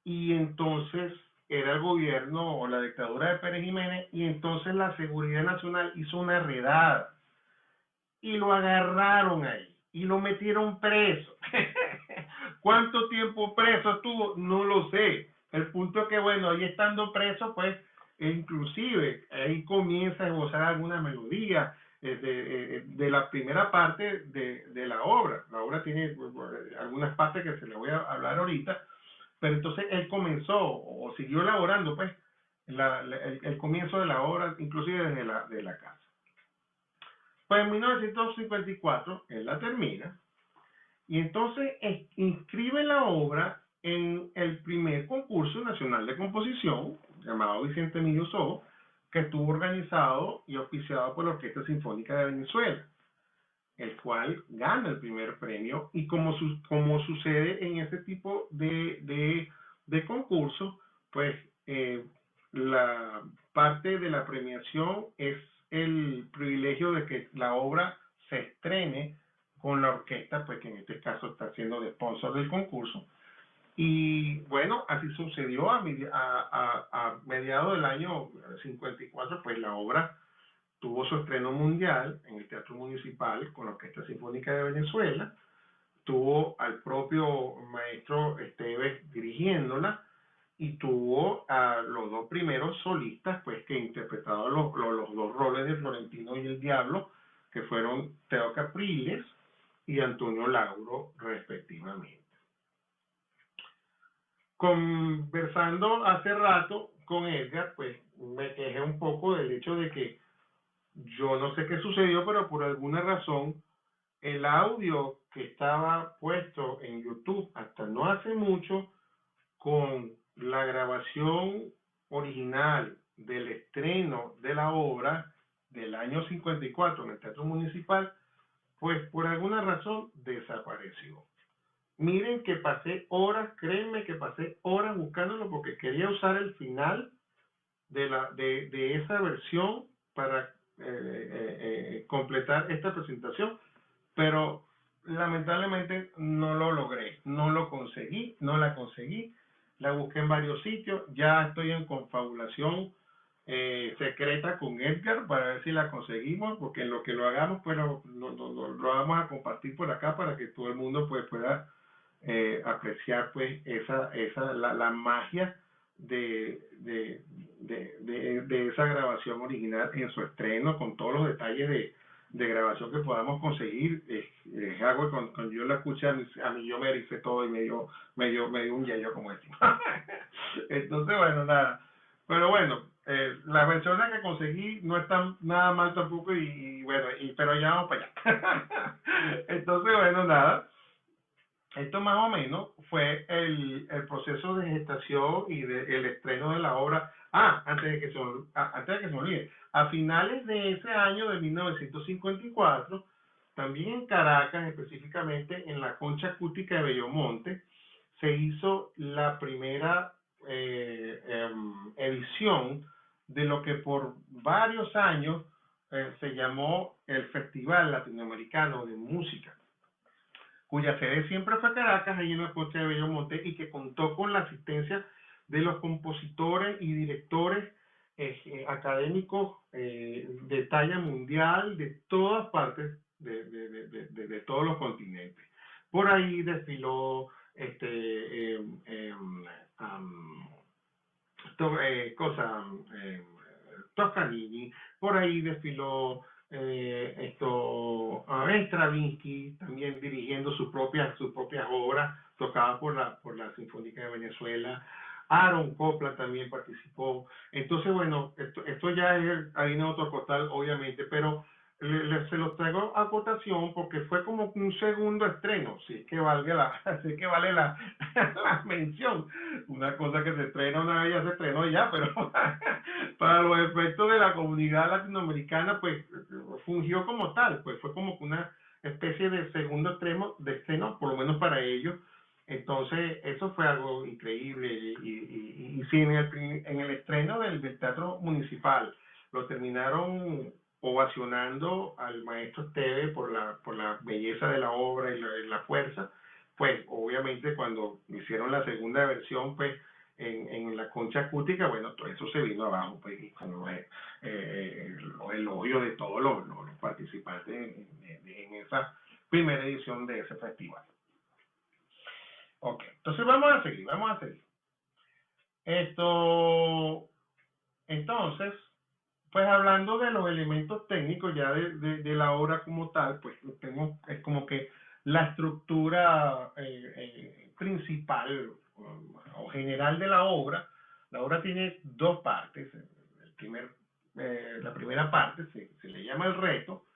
y entonces era el gobierno o la dictadura de Pérez Jiménez, y entonces la Seguridad Nacional hizo una redada, y lo agarraron ahí, y lo metieron preso. ¿Cuánto tiempo preso estuvo? No lo sé. El punto es que, bueno, ahí estando preso, pues, inclusive, ahí comienza a gozar alguna melodía de la primera parte de la obra. La obra tiene algunas partes que se le voy a hablar ahorita, pero entonces él comenzó, o siguió elaborando, pues, el comienzo de la obra, inclusive desde la casa. Pues en 1954, él la termina, y entonces inscribe la obra en el primer concurso nacional de composición, llamado Vicente Emilio Sojo, que estuvo organizado y auspiciado por la Orquesta Sinfónica de Venezuela, el cual gana el primer premio. Y como sucede en este tipo de concurso, pues la parte de la premiación es el privilegio de que la obra se estrene con la orquesta, pues que en este caso está siendo de sponsor del concurso. Y bueno, así sucedió a mediados del año 54, pues la obra tuvo su estreno mundial en el Teatro Municipal con la Orquesta Sinfónica de Venezuela, tuvo al propio maestro Esteves dirigiéndola, y tuvo a los dos primeros solistas, pues que interpretaron los dos roles de Florentino y el Diablo, que fueron Teo Capriles y Antonio Lauro, respectivamente. Conversando hace rato con Edgar, pues me quejé un poco del hecho de que yo no sé qué sucedió, pero por alguna razón el audio que estaba puesto en YouTube hasta no hace mucho, con la grabación original del estreno de la obra del año 54 en el Teatro Municipal, pues por alguna razón desapareció. Miren que pasé horas, créanme que pasé horas buscándolo, porque quería usar el final de esa versión para completar esta presentación, pero lamentablemente no lo logré, no lo conseguí, no la conseguí. La busqué en varios sitios, ya estoy en confabulación secreta con Edgar para ver si la conseguimos, porque en lo que lo hagamos, pues lo vamos a compartir por acá para que todo el mundo pues pueda apreciar pues la magia de esa grabación original en su estreno, con todos los detalles de grabación que podamos conseguir. Es algo que cuando yo la escuché, a mí yo me ericé todo y me dio un yello, como decimos. Entonces, bueno, nada. Pero bueno, las versiones que conseguí no están nada mal tampoco, y bueno, pero ya vamos para allá. Entonces, bueno, nada. Esto más o menos fue el proceso de gestación y el estreno de la obra. Antes de que se me olvide, a finales de ese año de 1954, también en Caracas, específicamente en la Concha Acústica de Bellomonte, se hizo la primera edición de lo que por varios años se llamó el Festival Latinoamericano de Música, cuya sede siempre fue Caracas, ahí en la Concha de Bellomonte, y que contó con la asistencia de los compositores y directores académicos de talla mundial de todas partes, de todos los continentes. Por ahí desfiló Toscanini, por ahí desfiló Stravinsky, también dirigiendo sus propias obras, tocaba por la Sinfónica de Venezuela. Aaron Copland también participó. Entonces, bueno, esto ya es harina de otro costal, obviamente, pero se los traigo a cotación porque fue como un segundo estreno, si es que vale la mención. Una cosa que se estrena una vez ya se estrenó ya, pero para los efectos de la comunidad latinoamericana, pues fungió como tal, pues fue como una especie de segundo estreno, por lo menos para ellos. Entonces, eso fue algo increíble. Y sí, en el estreno del Teatro Municipal lo terminaron ovacionando al maestro Esteve por la belleza de la obra y la fuerza, pues obviamente cuando hicieron la segunda versión, pues en la concha acústica, bueno, todo eso se vino abajo, pues, y con los elogios de todos los participantes en esa primera edición de ese festival. Ok, entonces vamos a seguir. Entonces, pues hablando de los elementos técnicos ya de la obra como tal, pues es como que la estructura principal o general de la obra tiene dos partes. La primera parte se le llama el reto,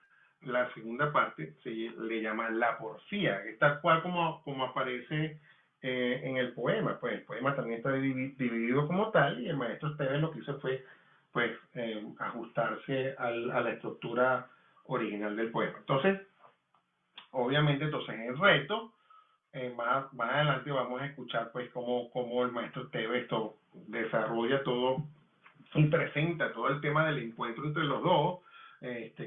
la segunda parte se le llama la porfía, que es tal cual como aparece en el poema. Pues el poema también está dividido como tal, y el maestro Esteves lo que hizo fue pues ajustarse a la estructura original del poema. Entonces, obviamente, en el reto, más adelante vamos a escuchar pues cómo el maestro Esteves desarrolla todo y presenta todo el tema del encuentro entre los dos,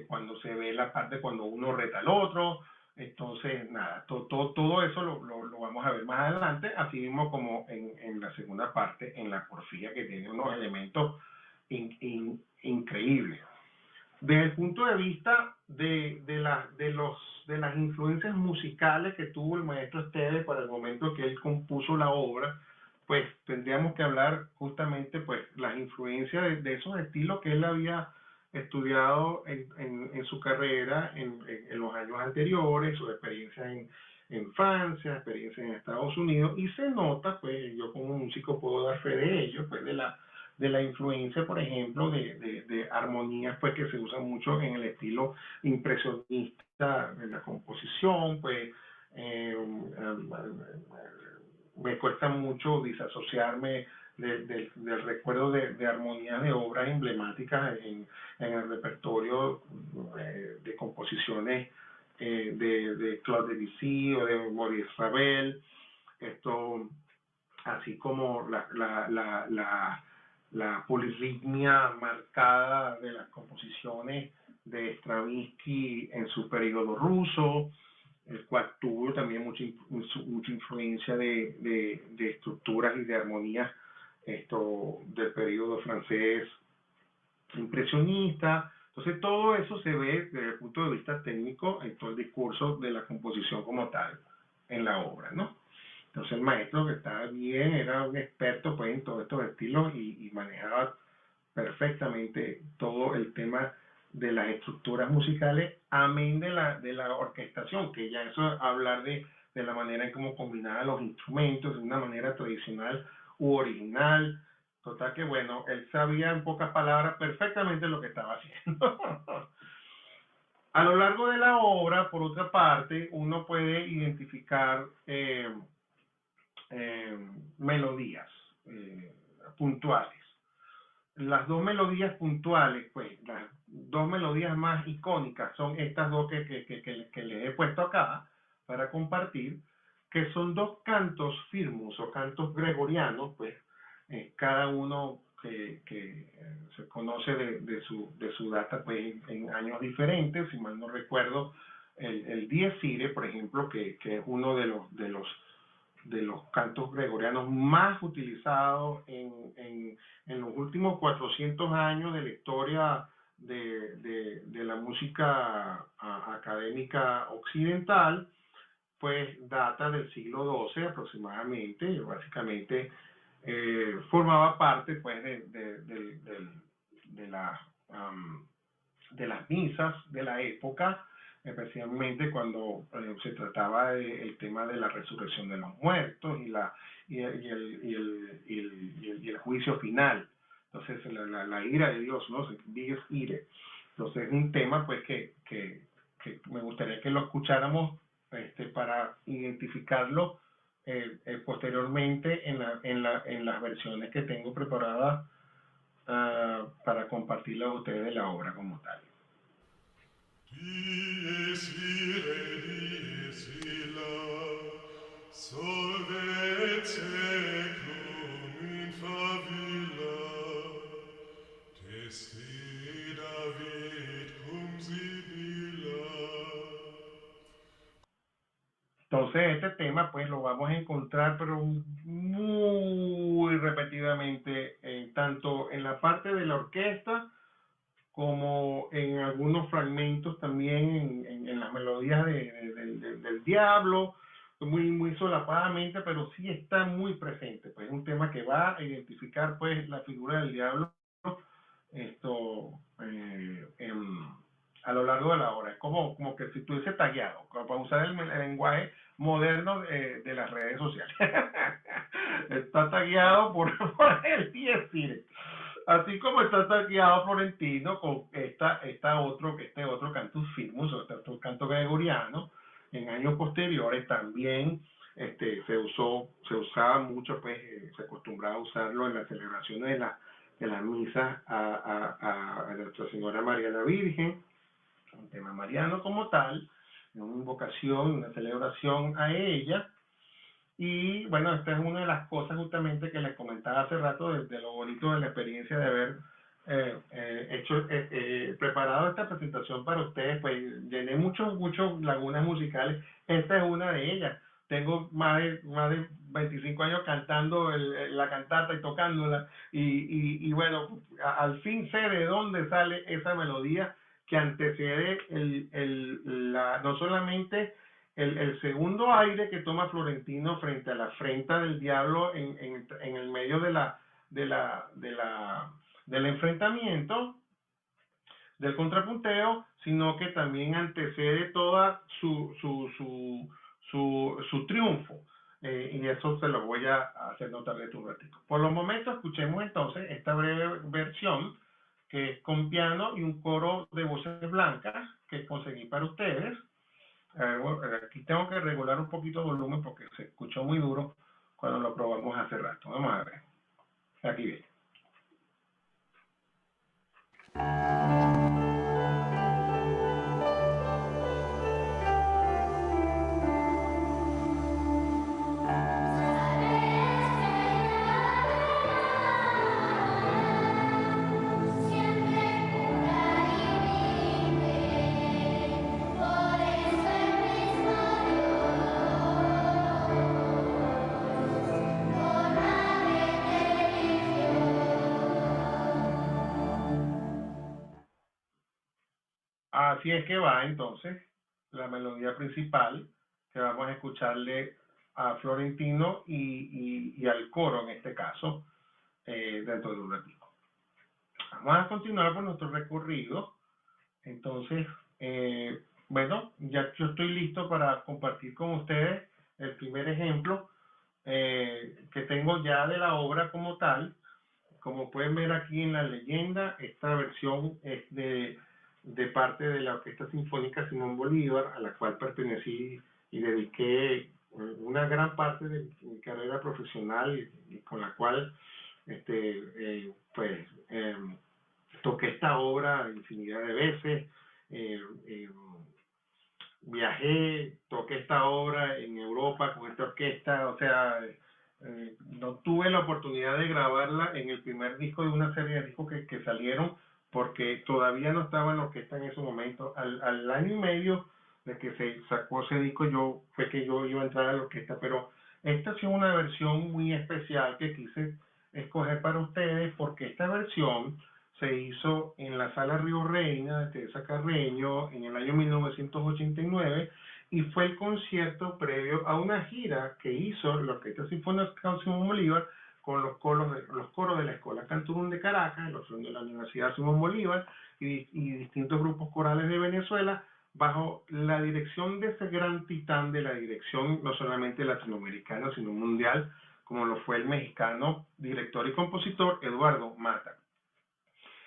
cuando se ve la parte cuando uno reta al otro. Entonces, nada, todo eso lo vamos a ver más adelante, así mismo como en la segunda parte, en la porfía, que tiene unos elementos increíbles. Desde el punto de vista de las influencias musicales que tuvo el maestro Esteves para el momento que él compuso la obra, pues tendríamos que hablar justamente pues las influencias de esos estilos que él había estudiado en su carrera en los años anteriores, su experiencia en Francia, experiencia en Estados Unidos, y se nota, pues yo como músico puedo dar fe de ello, pues de la influencia, por ejemplo, de armonías pues que se usan mucho en el estilo impresionista, en la composición. Pues me cuesta mucho disasociarme del recuerdo de armonías de obras emblemáticas en el repertorio de composiciones de Claude Debussy o de Maurice Ravel, así como la polirritmia marcada de las composiciones de Stravinsky en su periodo ruso, el cual tuvo también mucha influencia de estructuras y de armonías del periodo francés impresionista. Entonces todo eso se ve desde el punto de vista técnico en todo el discurso de la composición como tal en la obra, ¿no? Entonces el maestro, que estaba bien, era un experto pues en todos estos estilos y manejaba perfectamente todo el tema de las estructuras musicales, amén de la orquestación, que ya eso es hablar de la manera en cómo combinaba los instrumentos de una manera tradicional u original. Total que bueno, él sabía en pocas palabras perfectamente lo que estaba haciendo. A lo largo de la obra, por otra parte, uno puede identificar melodías puntuales. Las dos melodías puntuales, pues las dos melodías más icónicas son estas dos que les he puesto acá para compartir, que son dos cantos firmus o cantos gregorianos, pues cada uno que se conoce de su data pues en años diferentes. Si mal no recuerdo, el Dies Irae, por ejemplo, que es uno de los cantos gregorianos más utilizados en los los últimos 400 años de la historia de la música académica occidental, pues data del siglo XII aproximadamente, y básicamente formaba parte pues de las misas de la época, especialmente cuando se trataba del tema de la resurrección de los muertos y el juicio final. Entonces la ira de Dios, ¿no? Dios ire. Entonces es un tema pues que me gustaría que lo escucháramos para identificarlo posteriormente en las versiones que tengo preparadas para compartirla a ustedes de la obra como tal. Dies irae, dies illa, solvet seclum in favilla, teste David cum Sibilla. Entonces este tema pues lo vamos a encontrar pero muy repetidamente tanto en la parte de la orquesta como en algunos fragmentos también en las melodías del diablo, muy solapadamente, pero sí está muy presente. Pues es un tema que va a identificar pues la figura del diablo a lo largo de la obra. Es como que si estuviese tagueado, para usar el lenguaje moderno de las redes sociales. Está tagueado por el dies irae. Así como está tagueado Florentino con este otro cantus firmus, o otro canto gregoriano, en años posteriores también se usaba mucho, pues se acostumbraba a usarlo en las celebraciones de las misas a Nuestra Señora María la Virgen, un tema mariano como tal, una invocación, una celebración a ella. Y bueno, esta es una de las cosas justamente que les comentaba hace rato de lo bonito de la experiencia de haber preparado esta presentación para ustedes. Pues llené muchos lagunas musicales. Esta es una de ellas. Tengo más de 25 años cantando la cantata y tocándola y bueno, al fin sé de dónde sale esa melodía que antecede no solamente el segundo aire que toma Florentino frente a la afrenta del diablo en el medio del enfrentamiento, del contrapunteo, sino que también antecede toda su triunfo. Y eso se lo voy a hacer notar de un ratito. Por los momentos, escuchemos entonces esta breve versión que es con piano y un coro de voces blancas que conseguí para ustedes. Aquí tengo que regular un poquito el volumen porque se escuchó muy duro cuando lo probamos hace rato. Vamos a ver. Aquí viene. Así es que va entonces la melodía principal que vamos a escucharle a Florentino y al coro en este caso dentro de un ratito. Vamos a continuar por nuestro recorrido. Entonces, bueno, ya yo estoy listo para compartir con ustedes el primer ejemplo que tengo ya de la obra como tal. Como pueden ver aquí en la leyenda, esta versión es de parte de la Orquesta Sinfónica Simón Bolívar, a la cual pertenecí y dediqué una gran parte de mi carrera profesional y con la cual toqué esta obra infinidad de veces. Viajé, toqué esta obra en Europa con esta orquesta, o sea, no tuve la oportunidad de grabarla en el primer disco de una serie de discos que salieron porque todavía no estaba en la orquesta en ese momento. Al año y medio de que se sacó ese disco fue que yo iba a entrar a la orquesta, pero esta ha sido una versión muy especial que quise escoger para ustedes porque esta versión se hizo en la Sala Río Reina de Teresa Carreño en el año 1989 y fue el concierto previo a una gira que hizo la Orquesta Sinfónica Simón Bolívar con los coros de la Escuela Cantorum de Caracas, los de la Universidad Simón Bolívar y distintos grupos corales de Venezuela, bajo la dirección de ese gran titán de la dirección no solamente latinoamericana, sino mundial, como lo fue el mexicano director y compositor Eduardo Mata,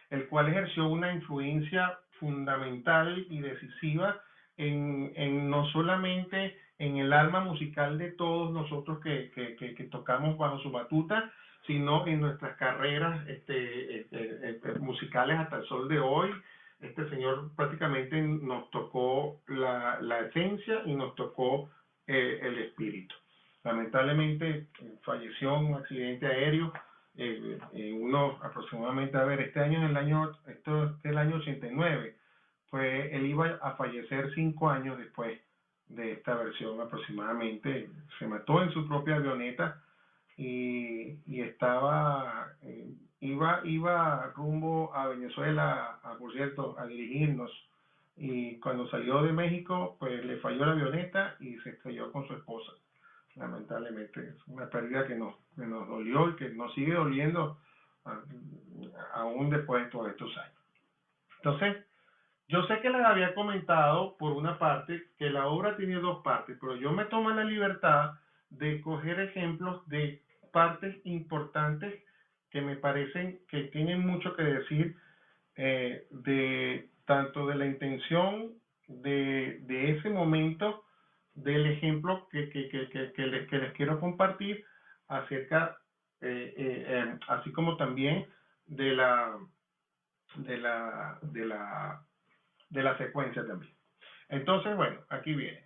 el cual ejerció una influencia fundamental y decisiva en no solamente en el alma musical de todos nosotros que tocamos bajo su batuta, sino en nuestras carreras musicales hasta el sol de hoy. Este señor prácticamente nos tocó la esencia y nos tocó el espíritu. Lamentablemente falleció en un accidente aéreo, uno aproximadamente, este año esto es el año 89, pues él iba a fallecer 5 años después de esta versión aproximadamente. Se mató en su propia avioneta y estaba, iba rumbo a Venezuela, por cierto, a dirigirnos. Y cuando salió de México, pues le falló la avioneta y se estrelló con su esposa. Lamentablemente, es una pérdida que nos dolió y que nos sigue doliendo aún después de todos estos años. Entonces, yo sé que les había comentado, por una parte, que la obra tiene 2 partes, pero yo me tomo la libertad de coger ejemplos de partes importantes que me parecen que tienen mucho que decir, de tanto de la intención de ese momento, del ejemplo que les quiero compartir acerca, así como también de la secuencia también. Entonces, bueno, aquí viene.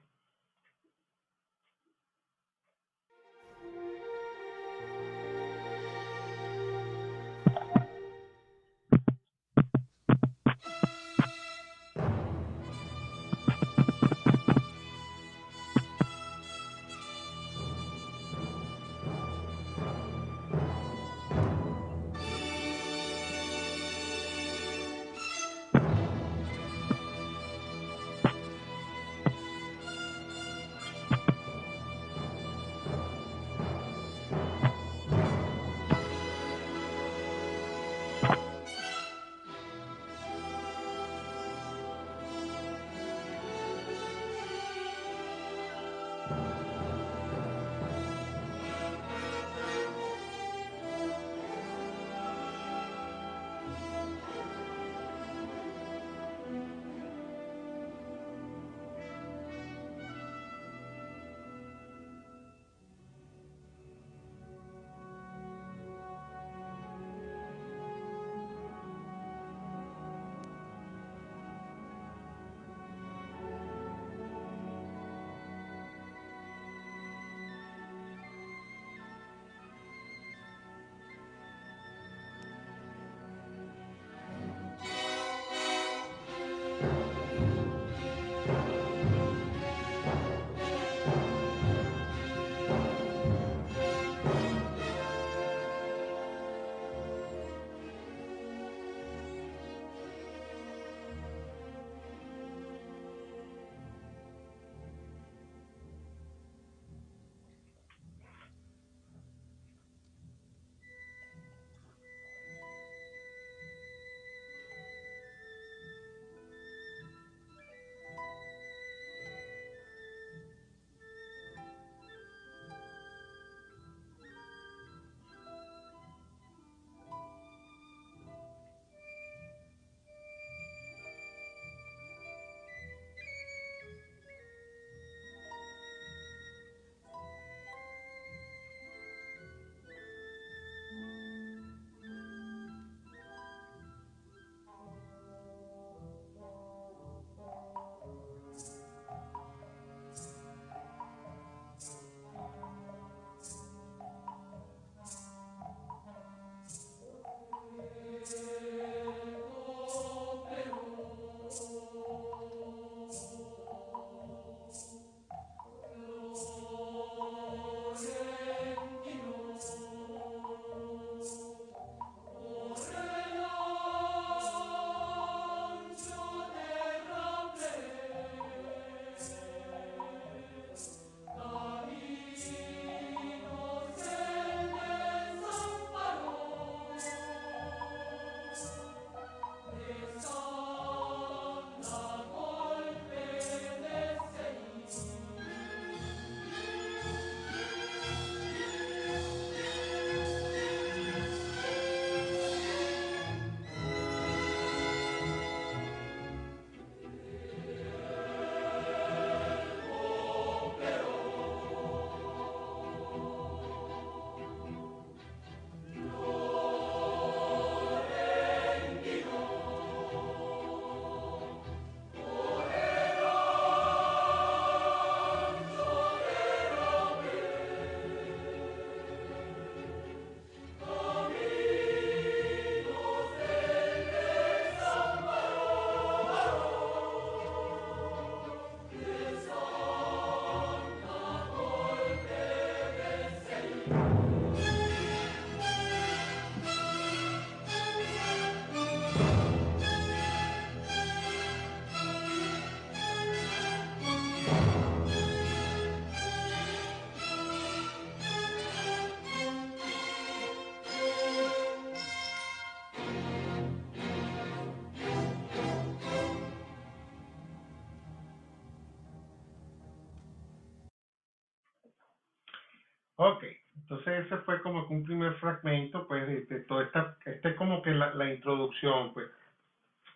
Ok, entonces ese fue como que un primer fragmento, pues, de toda esta, es como que la introducción, pues,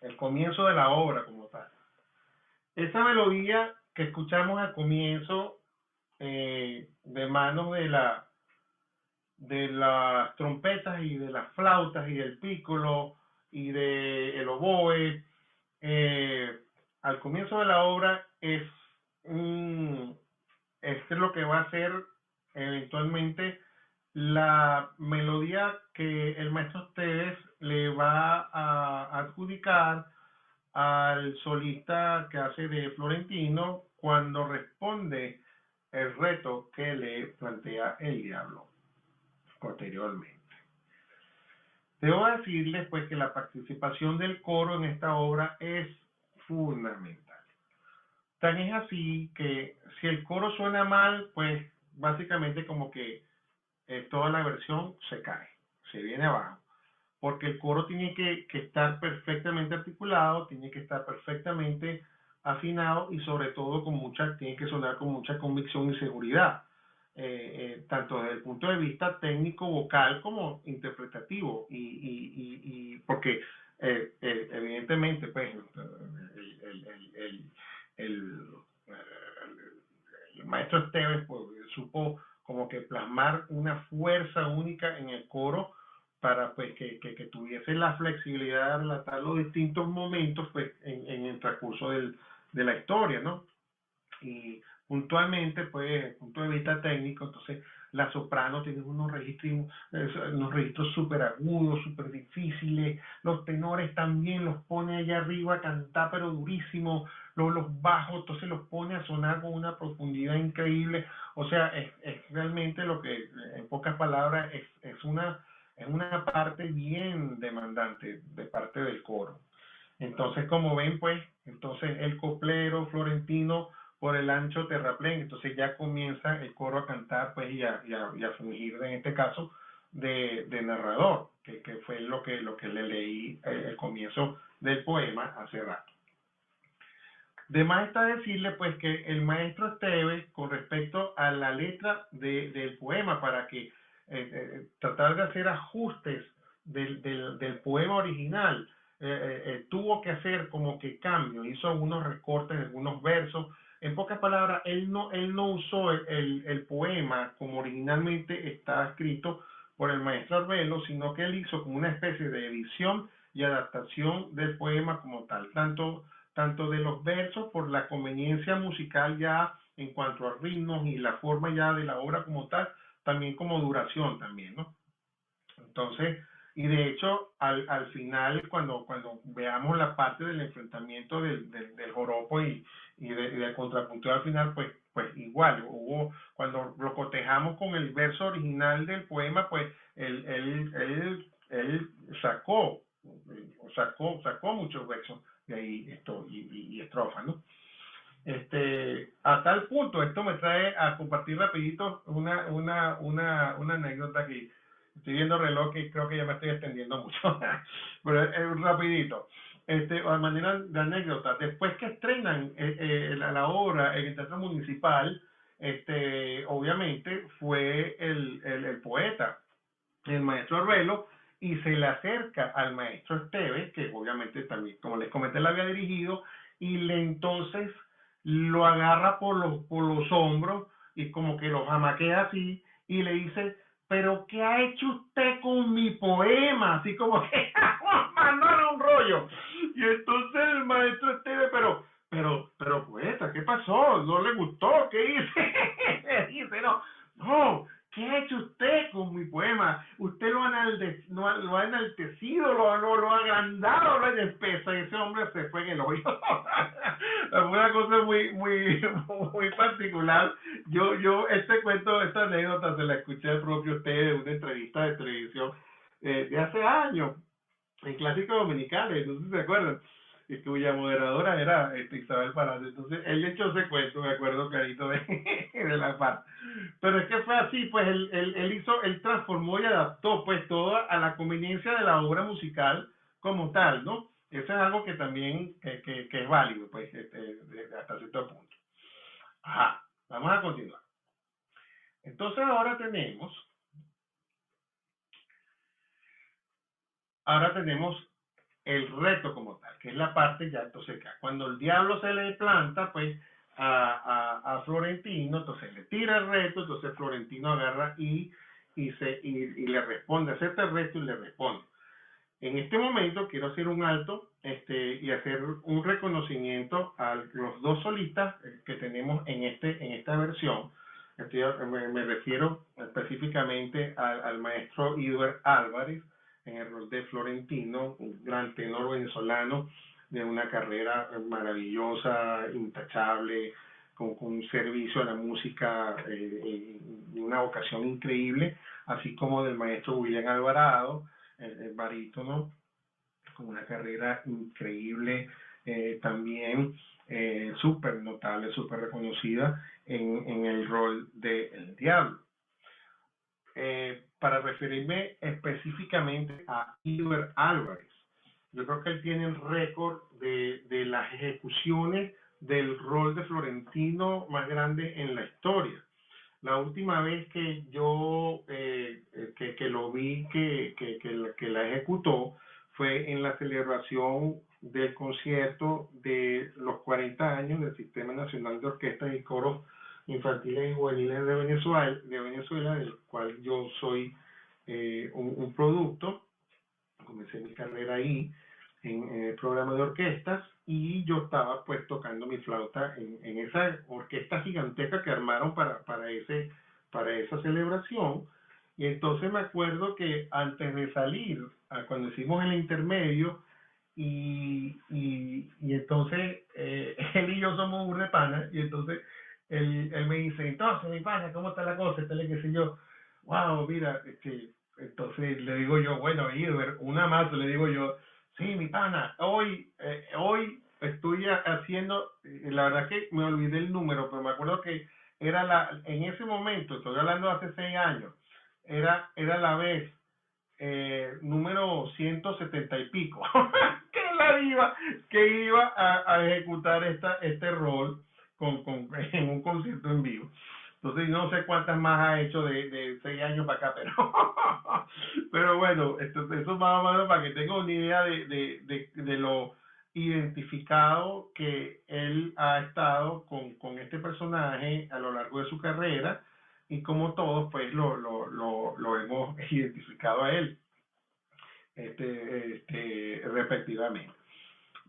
el comienzo de la obra como tal. Esa melodía que escuchamos al comienzo, de manos de las trompetas y de las flautas y del pícolo y de el oboe, al comienzo de la obra es lo que va a ser eventualmente la melodía que el maestro Esteves le va a adjudicar al solista que hace de Florentino cuando responde el reto que le plantea el diablo posteriormente. Debo decirles pues que la participación del coro en esta obra es fundamental. Tan es así que si el coro suena mal, pues básicamente como que toda la versión se cae, se viene abajo. Porque el coro tiene que estar perfectamente articulado, tiene que estar perfectamente afinado y sobre todo tiene que sonar con mucha convicción y seguridad, tanto desde el punto de vista técnico, vocal, como interpretativo. Porque evidentemente, pues, el, el maestro Esteves pues, supo como que plasmar una fuerza única en el coro para pues que tuviese la flexibilidad de relatar los distintos momentos pues en el transcurso de la historia, ¿no? Y puntualmente, pues, desde el punto de vista técnico, entonces la soprano tiene unos registros súper agudos, súper difíciles, los tenores también los pone allá arriba a cantar pero durísimo, los bajos entonces los pone a sonar con una profundidad increíble, o sea, es realmente lo que, en pocas palabras, es una parte bien demandante de parte del coro. Entonces, como ven, pues, entonces el coplero florentino por el ancho terraplén, entonces ya comienza el coro a cantar, pues, y a fungir, en este caso, de narrador, que fue lo que le leí el comienzo del poema hace rato. De más está decirle, pues, que el maestro Esteves, con respecto a la letra del poema, para que tratar de hacer ajustes del poema original, tuvo que hacer como que cambios, hizo algunos recortes, algunos versos. En pocas palabras, él no usó el poema como originalmente estaba escrito por el maestro Arbelo, sino que él hizo como una especie de edición y adaptación del poema como tal, tanto de los versos por la conveniencia musical ya en cuanto a ritmos y la forma ya de la obra como tal, también como duración también, ¿no? Entonces, y de hecho, al final, cuando veamos la parte del enfrentamiento del joropo y del contrapunto al final, pues igual, cuando lo cotejamos con el verso original del poema, pues él sacó muchos versos de ahí y estrofas, ¿no? A tal punto, esto me trae a compartir rapidito una anécdota que estoy viendo el reloj y creo que ya me estoy extendiendo mucho, pero es rapidito. A manera de anécdota, después que estrenan la obra en el Teatro Municipal, obviamente fue el poeta, el maestro Arbelo, y se le acerca al maestro Esteves, que obviamente también, como les comenté, la había dirigido, y entonces lo agarra por los hombros y como que lo jamaquea así y le dice, pero ¿qué ha hecho usted con mi poema? Así como que mandaron un rollo. Y entonces el maestro Esteves, pero poeta, ¿qué pasó? ¿No le gustó? ¿Qué hice? Dice, no, ¿qué ha hecho usted con mi poema? Usted lo ha enaltecido, lo ha agrandado, lo ha espesa, y ese hombre se fue en el hoyo. Fue una cosa muy particular. Yo esta anécdota se la escuché al propio usted en una entrevista de televisión de hace años, en Clásicos Dominicales, no sé si se acuerdan, y cuya moderadora era Isabel Palacio. Entonces él echó ese cuento, me acuerdo clarito de la parte. Pero es que fue así, pues él transformó y adaptó pues todo a la conveniencia de la obra musical como tal, ¿no? Eso es algo que también que es válido, pues, hasta cierto punto. Ajá, vamos a continuar. Entonces ahora tenemos el reto como tal, que es la parte ya, entonces cuando el diablo se le planta, pues a Florentino, entonces le tira el reto, entonces Florentino agarra y le responde, acepta el reto y le responde. En este momento quiero hacer un alto y hacer un reconocimiento a los dos solistas que tenemos en esta versión. Me refiero específicamente al maestro Iber Álvarez en el rol de Florentino, un gran tenor venezolano de una carrera maravillosa, intachable, con un servicio a la música y una vocación increíble, así como del maestro William Alvarado, el barítono, con una carrera increíble, también súper notable, súper reconocida en el rol de El Diablo. Para referirme específicamente a Iber Álvarez, yo creo que él tiene el récord de las ejecuciones del rol de Florentino más grande en la historia. La última vez que yo que lo vi que la ejecutó fue en la celebración del concierto de los 40 años del Sistema Nacional de Orquestas y Coros Infantiles y Juveniles de Venezuela, del cual yo soy un producto. Comencé mi carrera ahí en el programa de orquestas y yo estaba pues tocando mi flauta en esa orquesta gigantesca que armaron para esa celebración. Y entonces me acuerdo que antes de salir, cuando hicimos el intermedio, y entonces él y yo somos un repana, y entonces él me dice, entonces mi pana, ¿cómo está la cosa? Tal que sé yo, wow, mira, entonces le digo yo, bueno, Iber, una más, le digo yo, sí, mi pana, hoy estoy haciendo, la verdad que me olvidé el número, pero me acuerdo que era en ese momento, estoy hablando de hace 6 años, era la vez número 170 y pico que iba a ejecutar este rol en un concierto en vivo. Entonces no sé cuántas más ha hecho de 6 años para acá, pero bueno, eso más o menos para que tenga una idea de lo identificado que él ha estado con este personaje a lo largo de su carrera, y como todos pues lo hemos identificado a él respectivamente.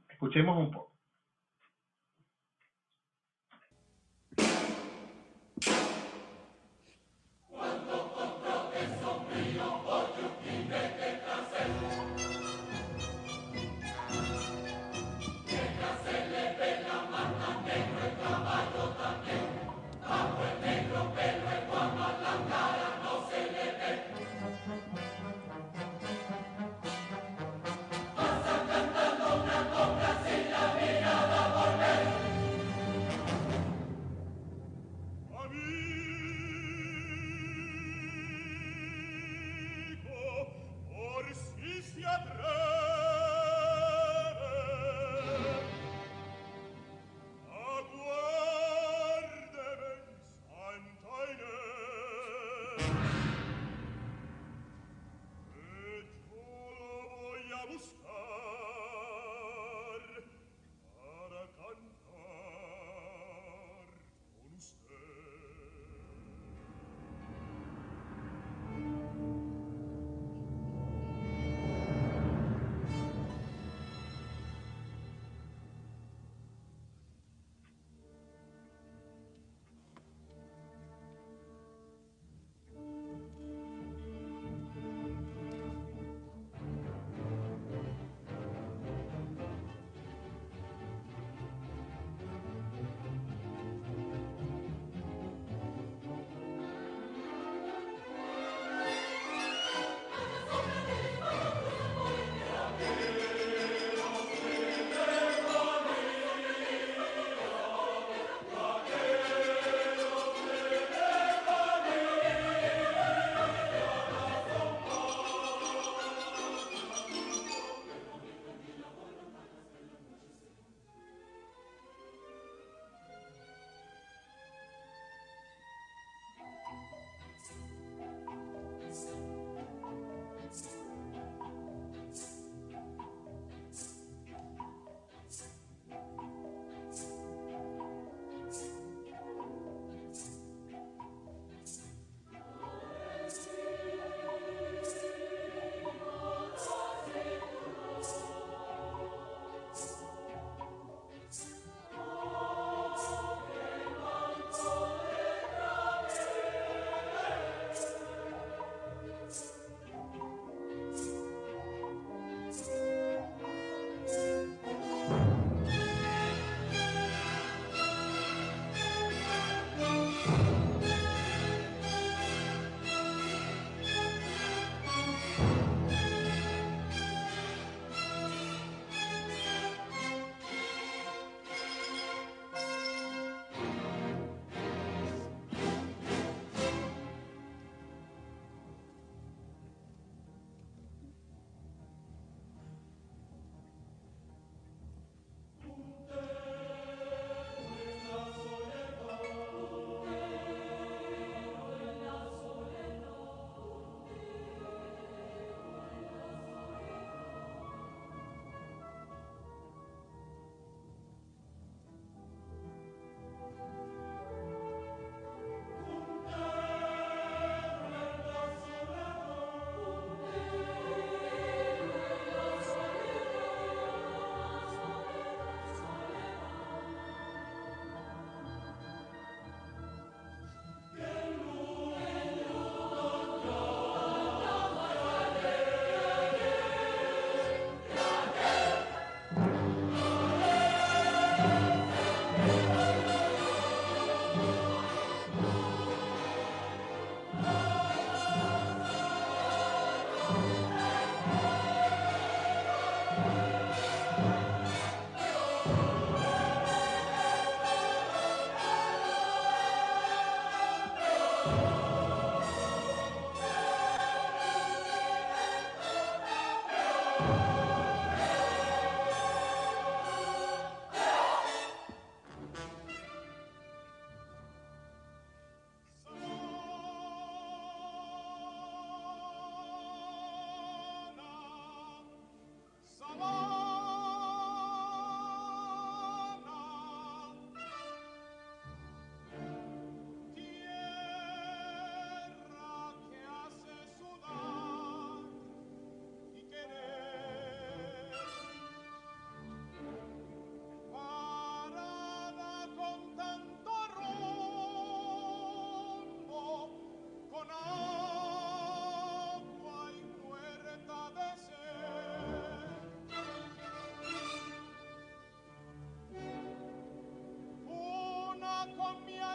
Escuchemos un poco. Pasa cantando una copla sin la vida.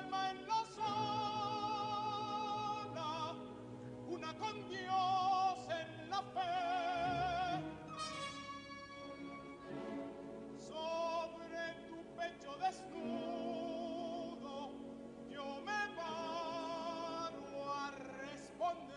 alma en la sala, una con Dios en la fe. Sobre tu pecho desnudo yo me paro a responder.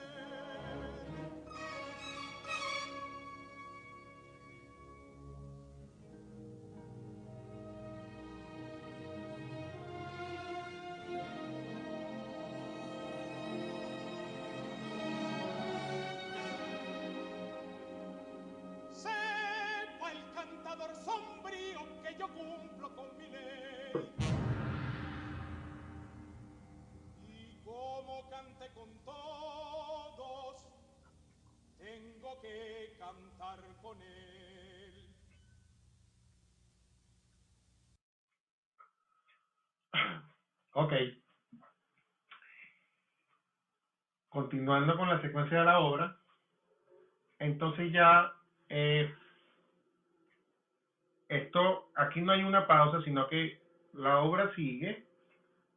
Sepa el cantador sombrío que yo cumplo con mi ley. Y como cante con todos, tengo que cantar con él. Ok. Continuando con la secuencia de la obra, entonces ya esto, aquí no hay una pausa, sino que la obra sigue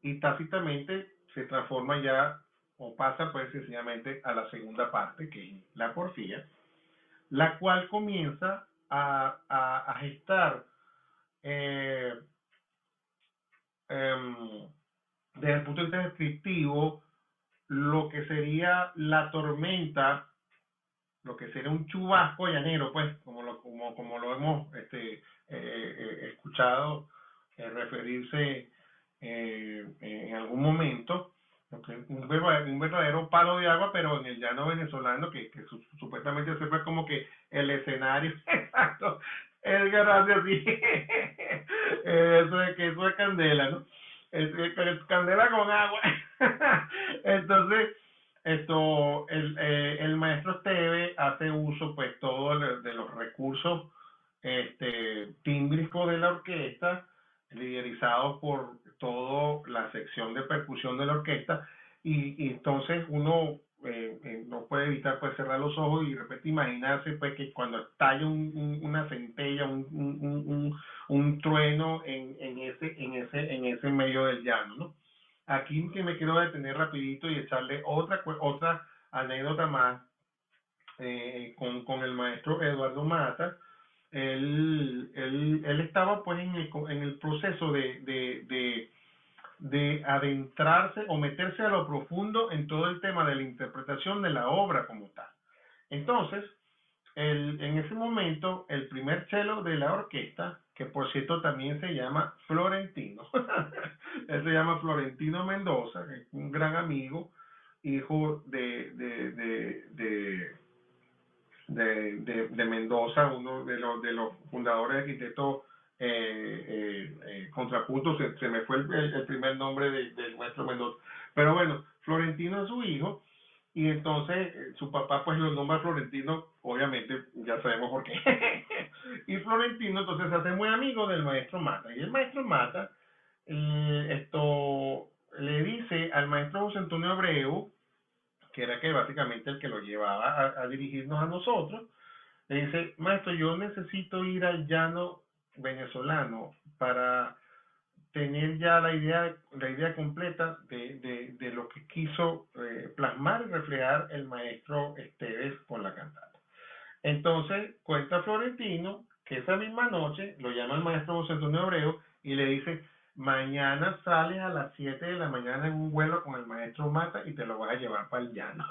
y tácitamente se transforma ya o pasa pues sencillamente a la segunda parte, que es la porfía, la cual comienza a gestar desde el punto de vista descriptivo lo que sería la tormenta, lo que sería un chubasco llanero, pues, como lo hemos escuchado referirse en algún momento, un verdadero palo de agua, pero en el llano venezolano, que supuestamente se fue como que el escenario. Exacto. Edgar hace así. Eso es candela, ¿no? Es candela con agua. Entonces, el maestro Esteve hace uso pues todo de los recursos tímbricos de la orquesta, liderizados por toda la sección de percusión de la orquesta, y entonces uno no puede evitar pues cerrar los ojos y de repente imaginarse pues que cuando estalla una centella, un trueno en ese medio del llano, ¿no? Aquí que me quiero detener rapidito y echarle otra anécdota más con el maestro Eduardo Mata. Él estaba pues en el proceso de adentrarse o meterse a lo profundo en todo el tema de la interpretación de la obra como tal. Entonces, en ese momento, el primer cello de la orquesta, que por cierto también se llama Florentino, él se llama Florentino Mendoza, que es un gran amigo, hijo de Mendoza, uno de los fundadores de Quinteto Contrapunto, se me fue el primer nombre del maestro Mendoza, pero bueno, Florentino es su hijo, y entonces su papá pues lo nombra Florentino, obviamente ya sabemos por qué. Y Florentino entonces se hace muy amigo del maestro Mata, y el maestro Mata le dice al maestro José Antonio Abreu, que era que básicamente el que lo llevaba a dirigirnos a nosotros, le dice: maestro, yo necesito ir al llano venezolano para tener ya la idea completa de lo que quiso plasmar y reflejar el maestro Esteves con la cantata. Entonces cuenta Florentino que esa misma noche lo llama el maestro José Antonio Abreu y le dice: mañana sales a las 7 de la mañana en un vuelo con el maestro Mata y te lo vas a llevar para el llano.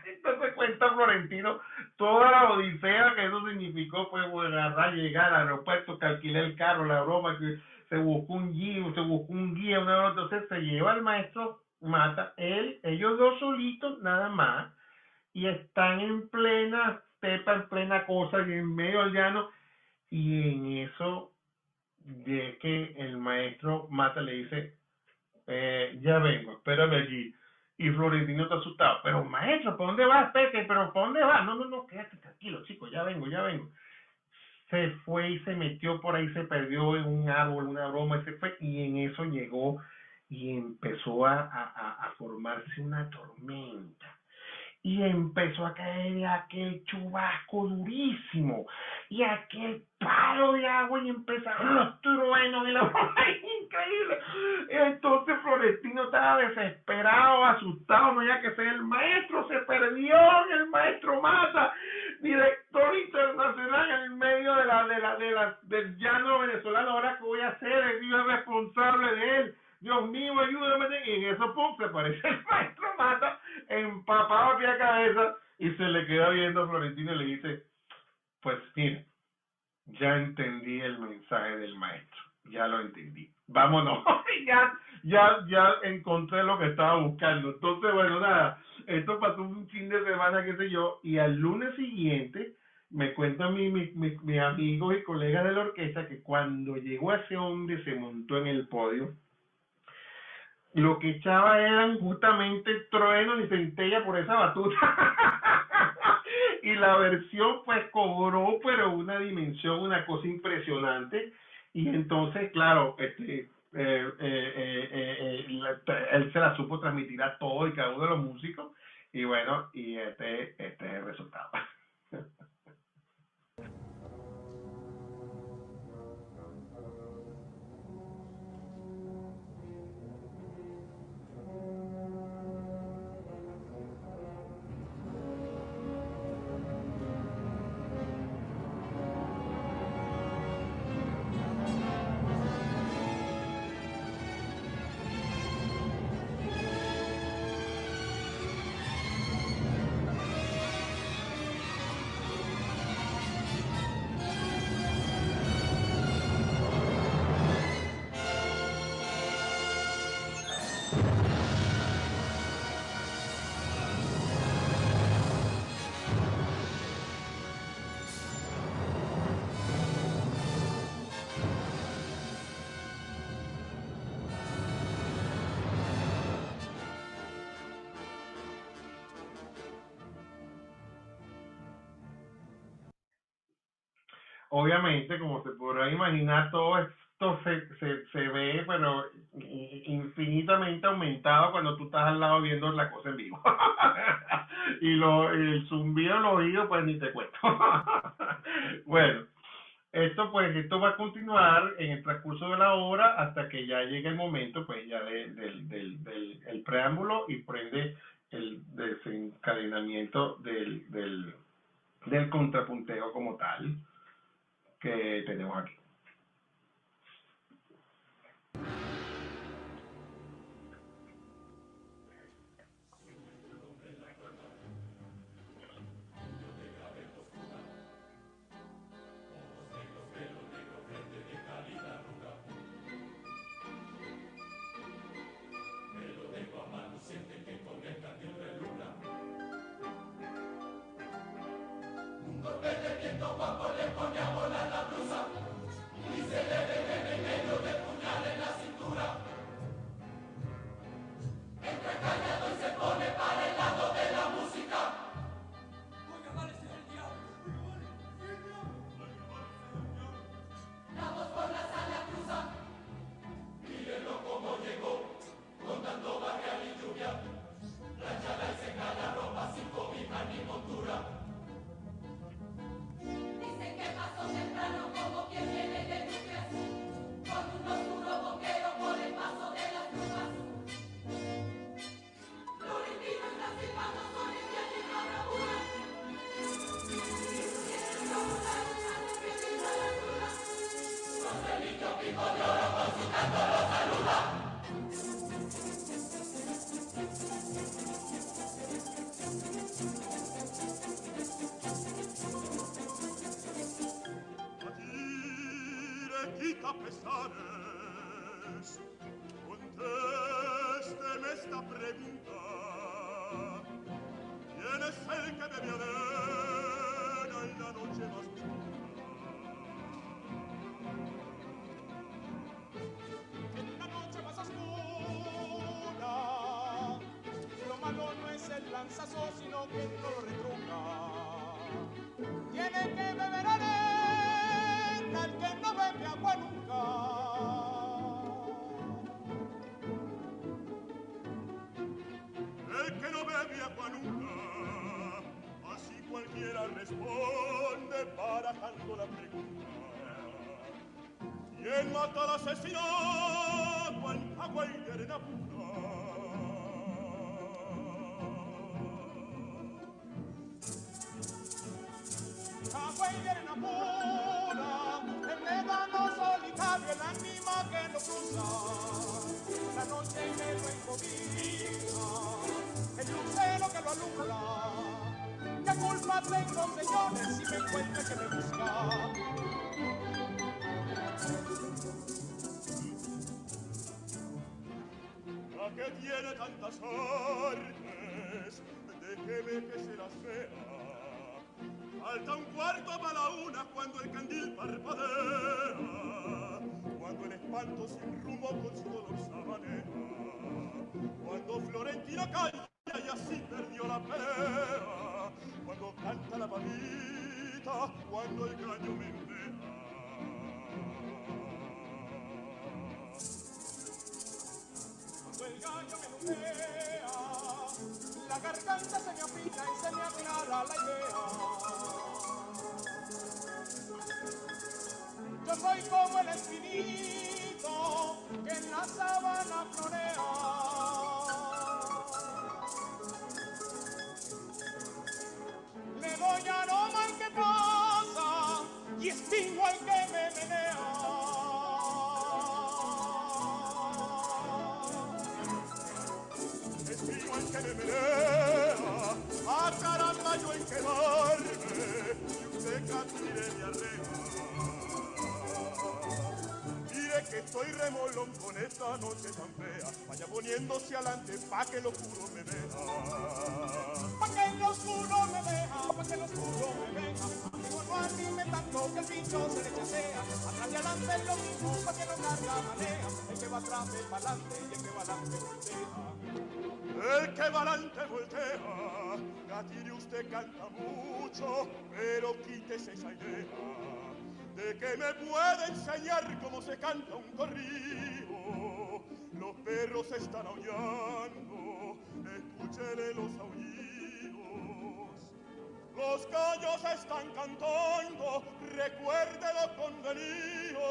Entonces cuenta Florentino toda la odisea que eso significó, pues agarrar, llegar al aeropuerto, que alquilé el carro, la broma, que se buscó un guía, entonces se lleva al maestro Mata, ellos dos solitos nada más, y están en plena stepa, en plena cosa, y en medio del llano, y en eso de que el maestro Mata le dice: ya vengo, espérame allí. Y Florentino está asustado: pero maestro, ¿para dónde vas, Pepe? ¿Pero para dónde vas? No, quédate tranquilo, chico, ya vengo. Se fue y se metió por ahí, se perdió en un árbol, una broma, y se fue, y en eso llegó y empezó a formarse una tormenta. Y empezó a caer aquel chubasco durísimo y aquel palo de agua, y empezaron los truenos y la increíble. Entonces Florentino estaba desesperado, asustado, no había que ser el maestro, se perdió en el maestro Mata, director internacional en el medio del llano venezolano. Ahora qué voy a hacer, yo es responsable de él. Dios mío, ayúdame. Y en eso, pum, se aparece el maestro Mata, empapado a pie a cabeza, y se le queda viendo a Florentino y le dice, pues mira, ya entendí el mensaje del maestro, ya lo entendí. Vámonos, ya encontré lo que estaba buscando. Entonces, bueno, nada, esto pasó un fin de semana, qué sé yo, y al lunes siguiente me cuentan mis amigos y colegas de la orquesta que cuando llegó ese hombre, se montó en el podio, lo que echaba eran justamente truenos y centella por esa batuta. Y la versión pues cobró pero una dimensión, una cosa impresionante. Y entonces, claro, él se la supo transmitir a todos y cada uno de los músicos. Y bueno, y este es el resultado. Obviamente, como se podrá imaginar, todo esto se ve, pero infinitamente aumentado cuando tú estás al lado viendo la cosa en vivo. Y el zumbido en los oídos, pues ni te cuento. Bueno, esto va a continuar en el transcurso de la obra hasta que ya llegue el momento, pues ya del preámbulo y prende el desencadenamiento del contrapunteo como tal que tenemos aquí. Quita pesares, contésteme esta pregunta: ¿quién es el que bebe arena en la noche más oscura? En la noche más oscura, lo malo no es el lanzazo, sino que no lo retrunca. Tiene que beber arena el que no bebe agua nunca. El que no bebe agua nunca, así cualquiera responde barajando la pregunta: ¿quién mata al asesino? Juan, agua y arena pura. Agua y arena pura, el médano solitario, el ánima que no cruza, la noche y me lo encobija, el lucero que lo alumbra. ¿Qué culpa tengo, señores, si me encuentra que me busca? La que tiene tantas artes, déjeme que se las vea. Falta un cuarto para la una cuando el candil parpadea, cuando el espanto sin rumbo con su dolor sabanea, cuando Florentino calla y así perdió la pelea, cuando canta la palita, cuando el gallo menea. Cuando el gallo menudea, la garganta se me afina y se me aclara la idea. Yo soy como el espinito que en la sabana florea. Le doy aroma al que pasa y extingo al que me menea. Espino el que me menea, a caramba yo en quedarme, y usted catire diarrea. Mire que estoy remolón con esta noche tan fea, vaya poniéndose adelante pa' que el oscuro me vea. Pa' que el oscuro me vea, pa' que el oscuro me vea. Amigo, no anime tanto que el bicho se le chasea. Atrás y adelante es lo mismo, pa' que no carga manea. El que va atrás ve pa'lante y el que va adelante voltea. El que va adelante voltea, Gatire usted canta mucho, pero quítese esa idea de que me puede enseñar cómo se canta un corrido. Los perros están aullando, escúchele los aullidos. Los gallos están cantando, recuérdelo convenido.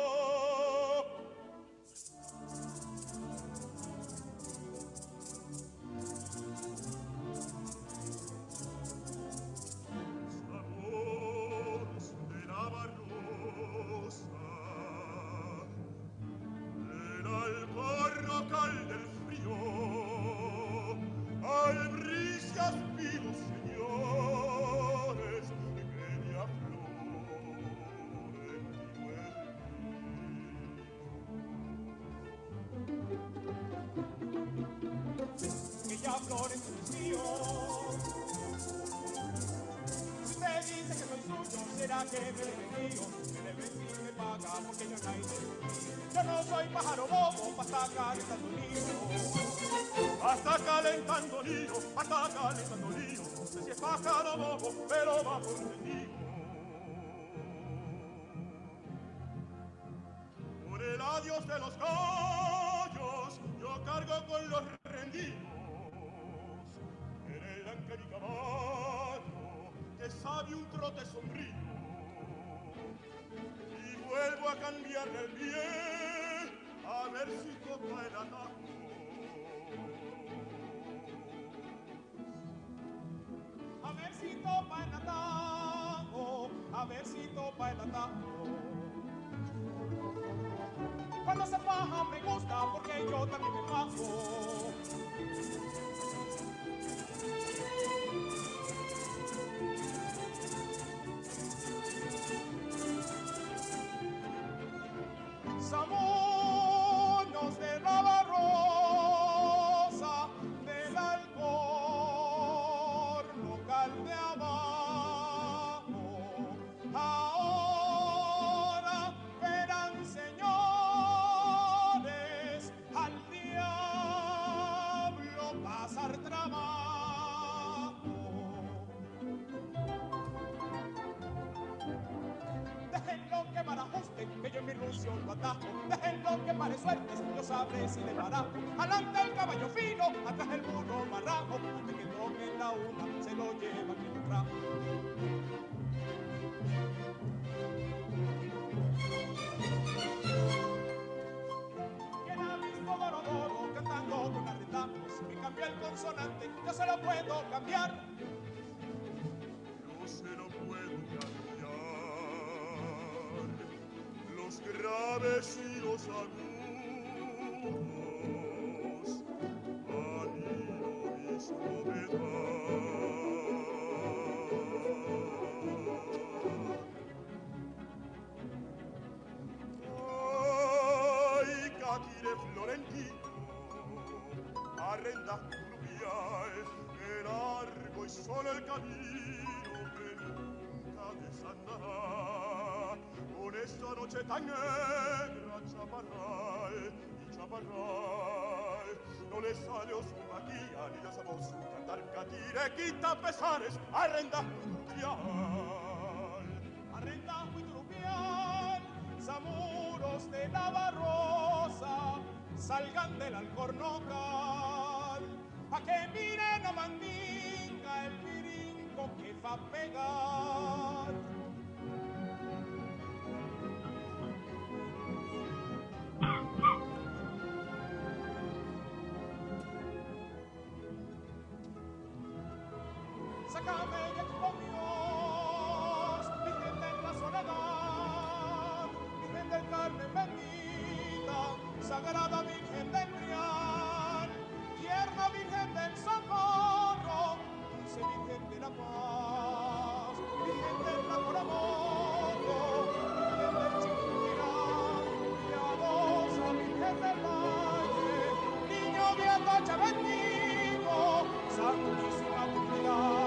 Flores es mío. Si usted dice que soy suyo, será que me le mío. Que le vendí me paga porque yo no hay de. Yo no soy pájaro bobo, pa' estar calentando nido. Hasta calentando nido, hasta calentando nido. No sé si es pájaro bobo, pero va por entendido. Por el adiós de los gallos, yo cargo con los rendidos. En el ángel y caballo, que sabe un trote sombrío. Y vuelvo a cambiarle el pie, a ver si toca el atajo. A ver si topa el atajo, a ver si topa el atajo. Cuando se faja me gusta porque yo también me fajo. Samoños de la rosa, del alcor local de abajo. Ahora verán, señores, al diablo pasar trabajo. Déjenlo que barajuste, que yo en mi rucio lo atajo. Déjenlo que pare suertes, yo sabré si le barajo. Adelante el caballo fino, atrás el burro marrajo. Antes que toque la una, se lo lleva quien lo trajo. ¿Quién ha visto el consonante, yo se lo puedo cambiar. Yo se lo puedo cambiar. Los graves y los agudos, al hilo mismo me Ay, Catire Florentino, arrenda fluvial, el largo y solo el camino que nunca desandará. Con esta noche tan negra, chaparral y chaparral, no le salió su maquilla ni la sabó su cantar. Catire quita pesares, arrenda fluvial, Arrenda y trupial, zamuros de Navarrosa, salgan del Alcornocal, a que miren a Mandinga el pirinco que va a pegar. Sácame de tu Dios, Virgen de la soledad, Virgen del Carmen bendita, Sagrada Virgen del Trial, tierna Virgen del Socorro, dulce Virgen de la Paz, Virgen del Nacoramoto, Virgen del Chiquinquirá, piadosa Virgen del Valle, niño de Atocha bendito, Santísima Trinidad.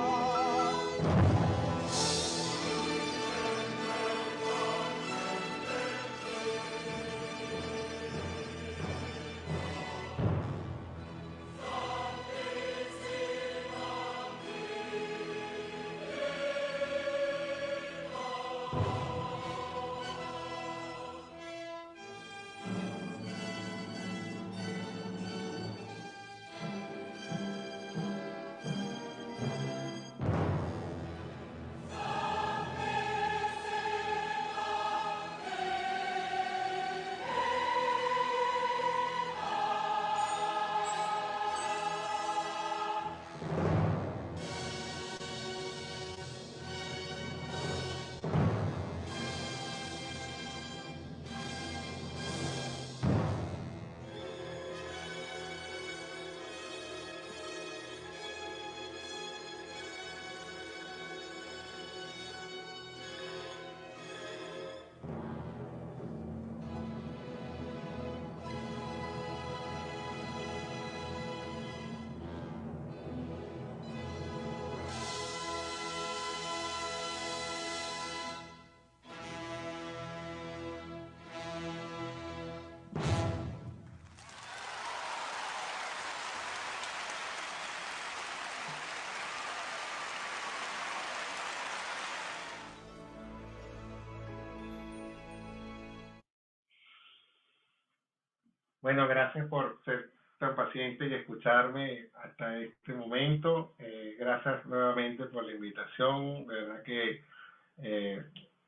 Bueno, gracias por ser tan paciente y escucharme hasta este momento. Gracias nuevamente por la invitación. De verdad que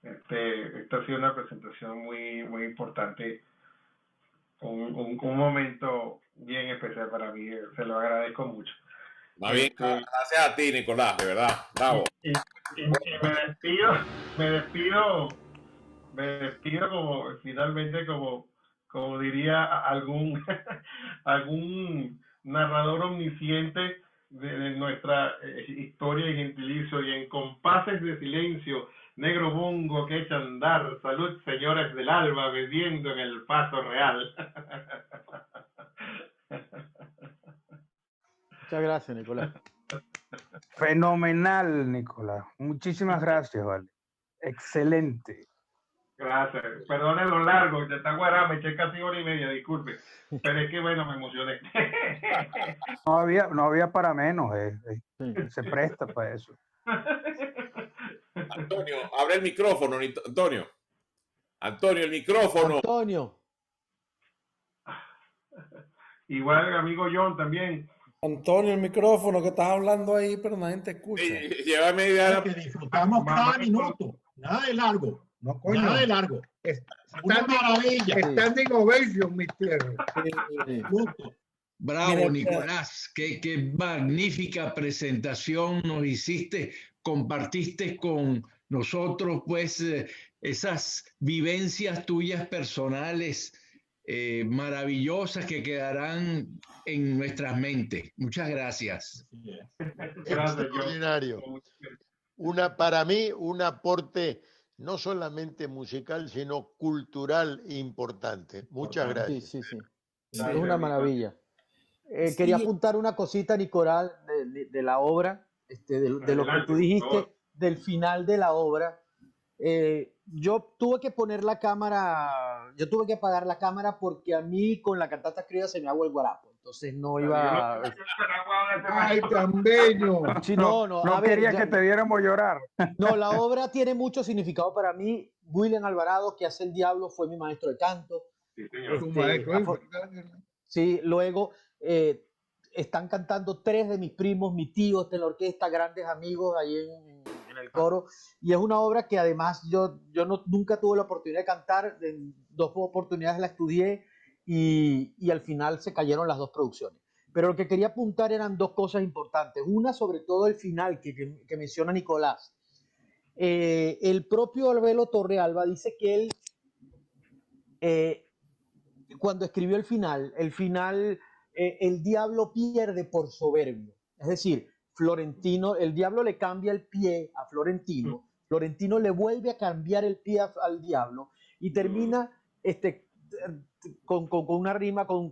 esta ha sido una presentación muy importante, un momento bien especial para mí. Se lo agradezco mucho. Más bien, gracias a ti, Nicolás, de verdad. Bravo. Y me despido como finalmente como diría algún narrador omnisciente de nuestra historia y gentilicio, y en compases de silencio, negro bongo que echa a andar, salud señores del alba, bebiendo en el Paso Real. Muchas gracias, Nicolás. Fenomenal, Nicolás. Muchísimas gracias, vale. Excelente. Gracias. Perdone lo largo, ya está guará, me eché casi hora y media, disculpe. Pero es que bueno, me emocioné. No había para menos, se presta para eso. Antonio, abre el micrófono, Antonio. Antonio, el micrófono. Antonio. Igual, amigo John, también. Antonio, el micrófono que estás hablando ahí, pero nadie te escucha. Lleva media hora. Que disfrutamos cada minuto, nada de largo. No, coño. Nada de largo. Una maravilla. Standing ovation, mi tierra. Minuto. Bravo, Mire, Nicolás. Qué magnífica presentación nos hiciste. Compartiste con nosotros, pues, esas vivencias tuyas personales maravillosas que quedarán en nuestras mentes. Muchas gracias. Gracias, Extraordinario. Joe. Para mí, un aporte no solamente musical, sino cultural importante. Muchas gracias. Sí, sí, sí. Gracias, Es una Nicolás. maravilla. Quería apuntar una cosita, Nicolás, de la obra, de lo que Adelante, tú por dijiste, favor. del final de la obra. Yo tuve que poner la cámara, yo tuve que apagar la cámara porque a mí con la cantata criolla se me agua el guarapo. Entonces no iba. ¡Ay, tan bello! Sí, no, a ver, quería que te viéramos llorar. No, la obra tiene mucho significado para mí. William Alvarado, que hace el diablo, fue mi maestro de canto. Sí, señor. Tu maestro, Sí, luego están cantando 3 de mis primos, mi tío está en la orquesta, grandes amigos ahí en el coro. Y es una obra que además yo nunca tuve la oportunidad de cantar. En 2 oportunidades la estudié y al final se cayeron las 2 producciones. Pero lo que quería apuntar eran 2 cosas importantes. Una, sobre todo el final que menciona Nicolás. El propio Albelo Torrealba dice que él, cuando escribió el final, el diablo pierde por soberbio. Es decir, Florentino, el diablo le cambia el pie a Florentino, Florentino le vuelve a cambiar el pie al diablo y termina con una rima, con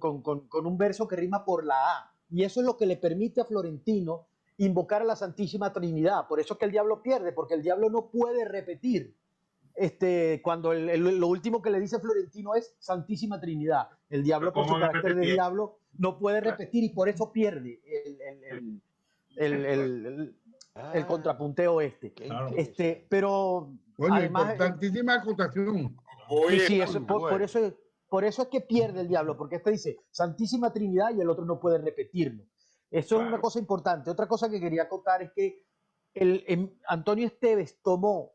un verso que rima por la A. Y eso es lo que le permite a Florentino invocar a la Santísima Trinidad. Por eso es que el diablo pierde, porque el diablo no puede repetir. Cuando lo último que le dice Florentino es Santísima Trinidad. El diablo, por su carácter de diablo, no puede repetir y por eso pierde el contrapunteo pero Oye, además, importantísima acotación. sí, por eso es que pierde el diablo, porque dice Santísima Trinidad y el otro no puede repetirlo. Eso es una cosa importante. Otra cosa que quería contar es que Antonio Esteves tomó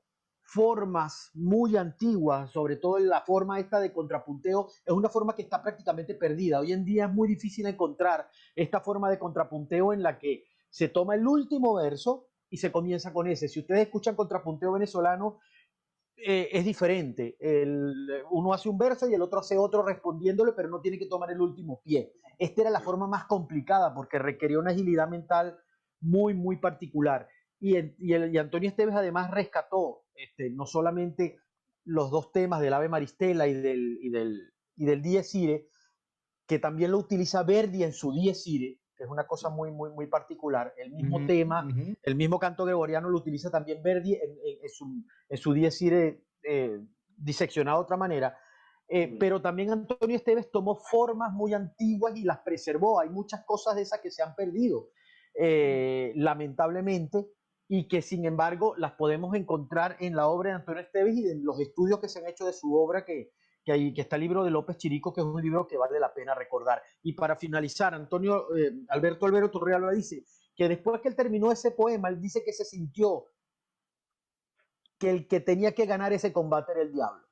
formas muy antiguas, sobre todo la forma esta de contrapunteo, es una forma que está prácticamente perdida. Hoy en día es muy difícil encontrar esta forma de contrapunteo en la que se toma el último verso y se comienza con ese. Si ustedes escuchan contrapunteo venezolano, es diferente. Uno hace un verso y el otro hace otro respondiéndole, pero no tiene que tomar el último pie. Esta era la forma más complicada porque requería una agilidad mental muy, muy particular. Y Antonio Esteves además rescató no solamente los 2 temas del Ave Maristela y del Dies Irae, que también lo utiliza Verdi en su Dies Irae, que es una cosa muy, muy, muy particular. El mismo tema, el mismo canto gregoriano lo utiliza también Verdi en su Dies Irae diseccionado de otra manera. Pero también Antonio Esteves tomó formas muy antiguas y las preservó. Hay muchas cosas de esas que se han perdido, lamentablemente, y que sin embargo las podemos encontrar en la obra de Antonio Esteves y en los estudios que se han hecho de su obra, que está el libro de López Chirico, que es un libro que vale la pena recordar. Y para finalizar, Alberto Albero Torrealba dice que después que él terminó ese poema, él dice que se sintió que el que tenía que ganar ese combate era el diablo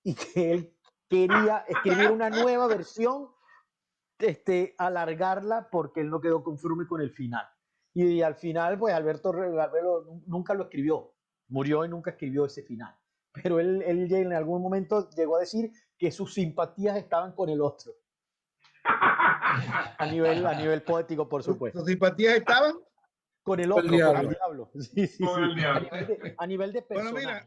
y que él quería escribir una nueva versión, alargarla, porque él no quedó conforme con el final. Y al final, pues Alberto Albero nunca lo escribió, murió y nunca escribió ese final. Pero él en algún momento llegó a decir que sus simpatías estaban con el otro. A nivel poético, por supuesto. ¿Sus simpatías estaban? Con el otro, con el diablo. Sí, Con el diablo. A nivel de personaje. Bueno, mira,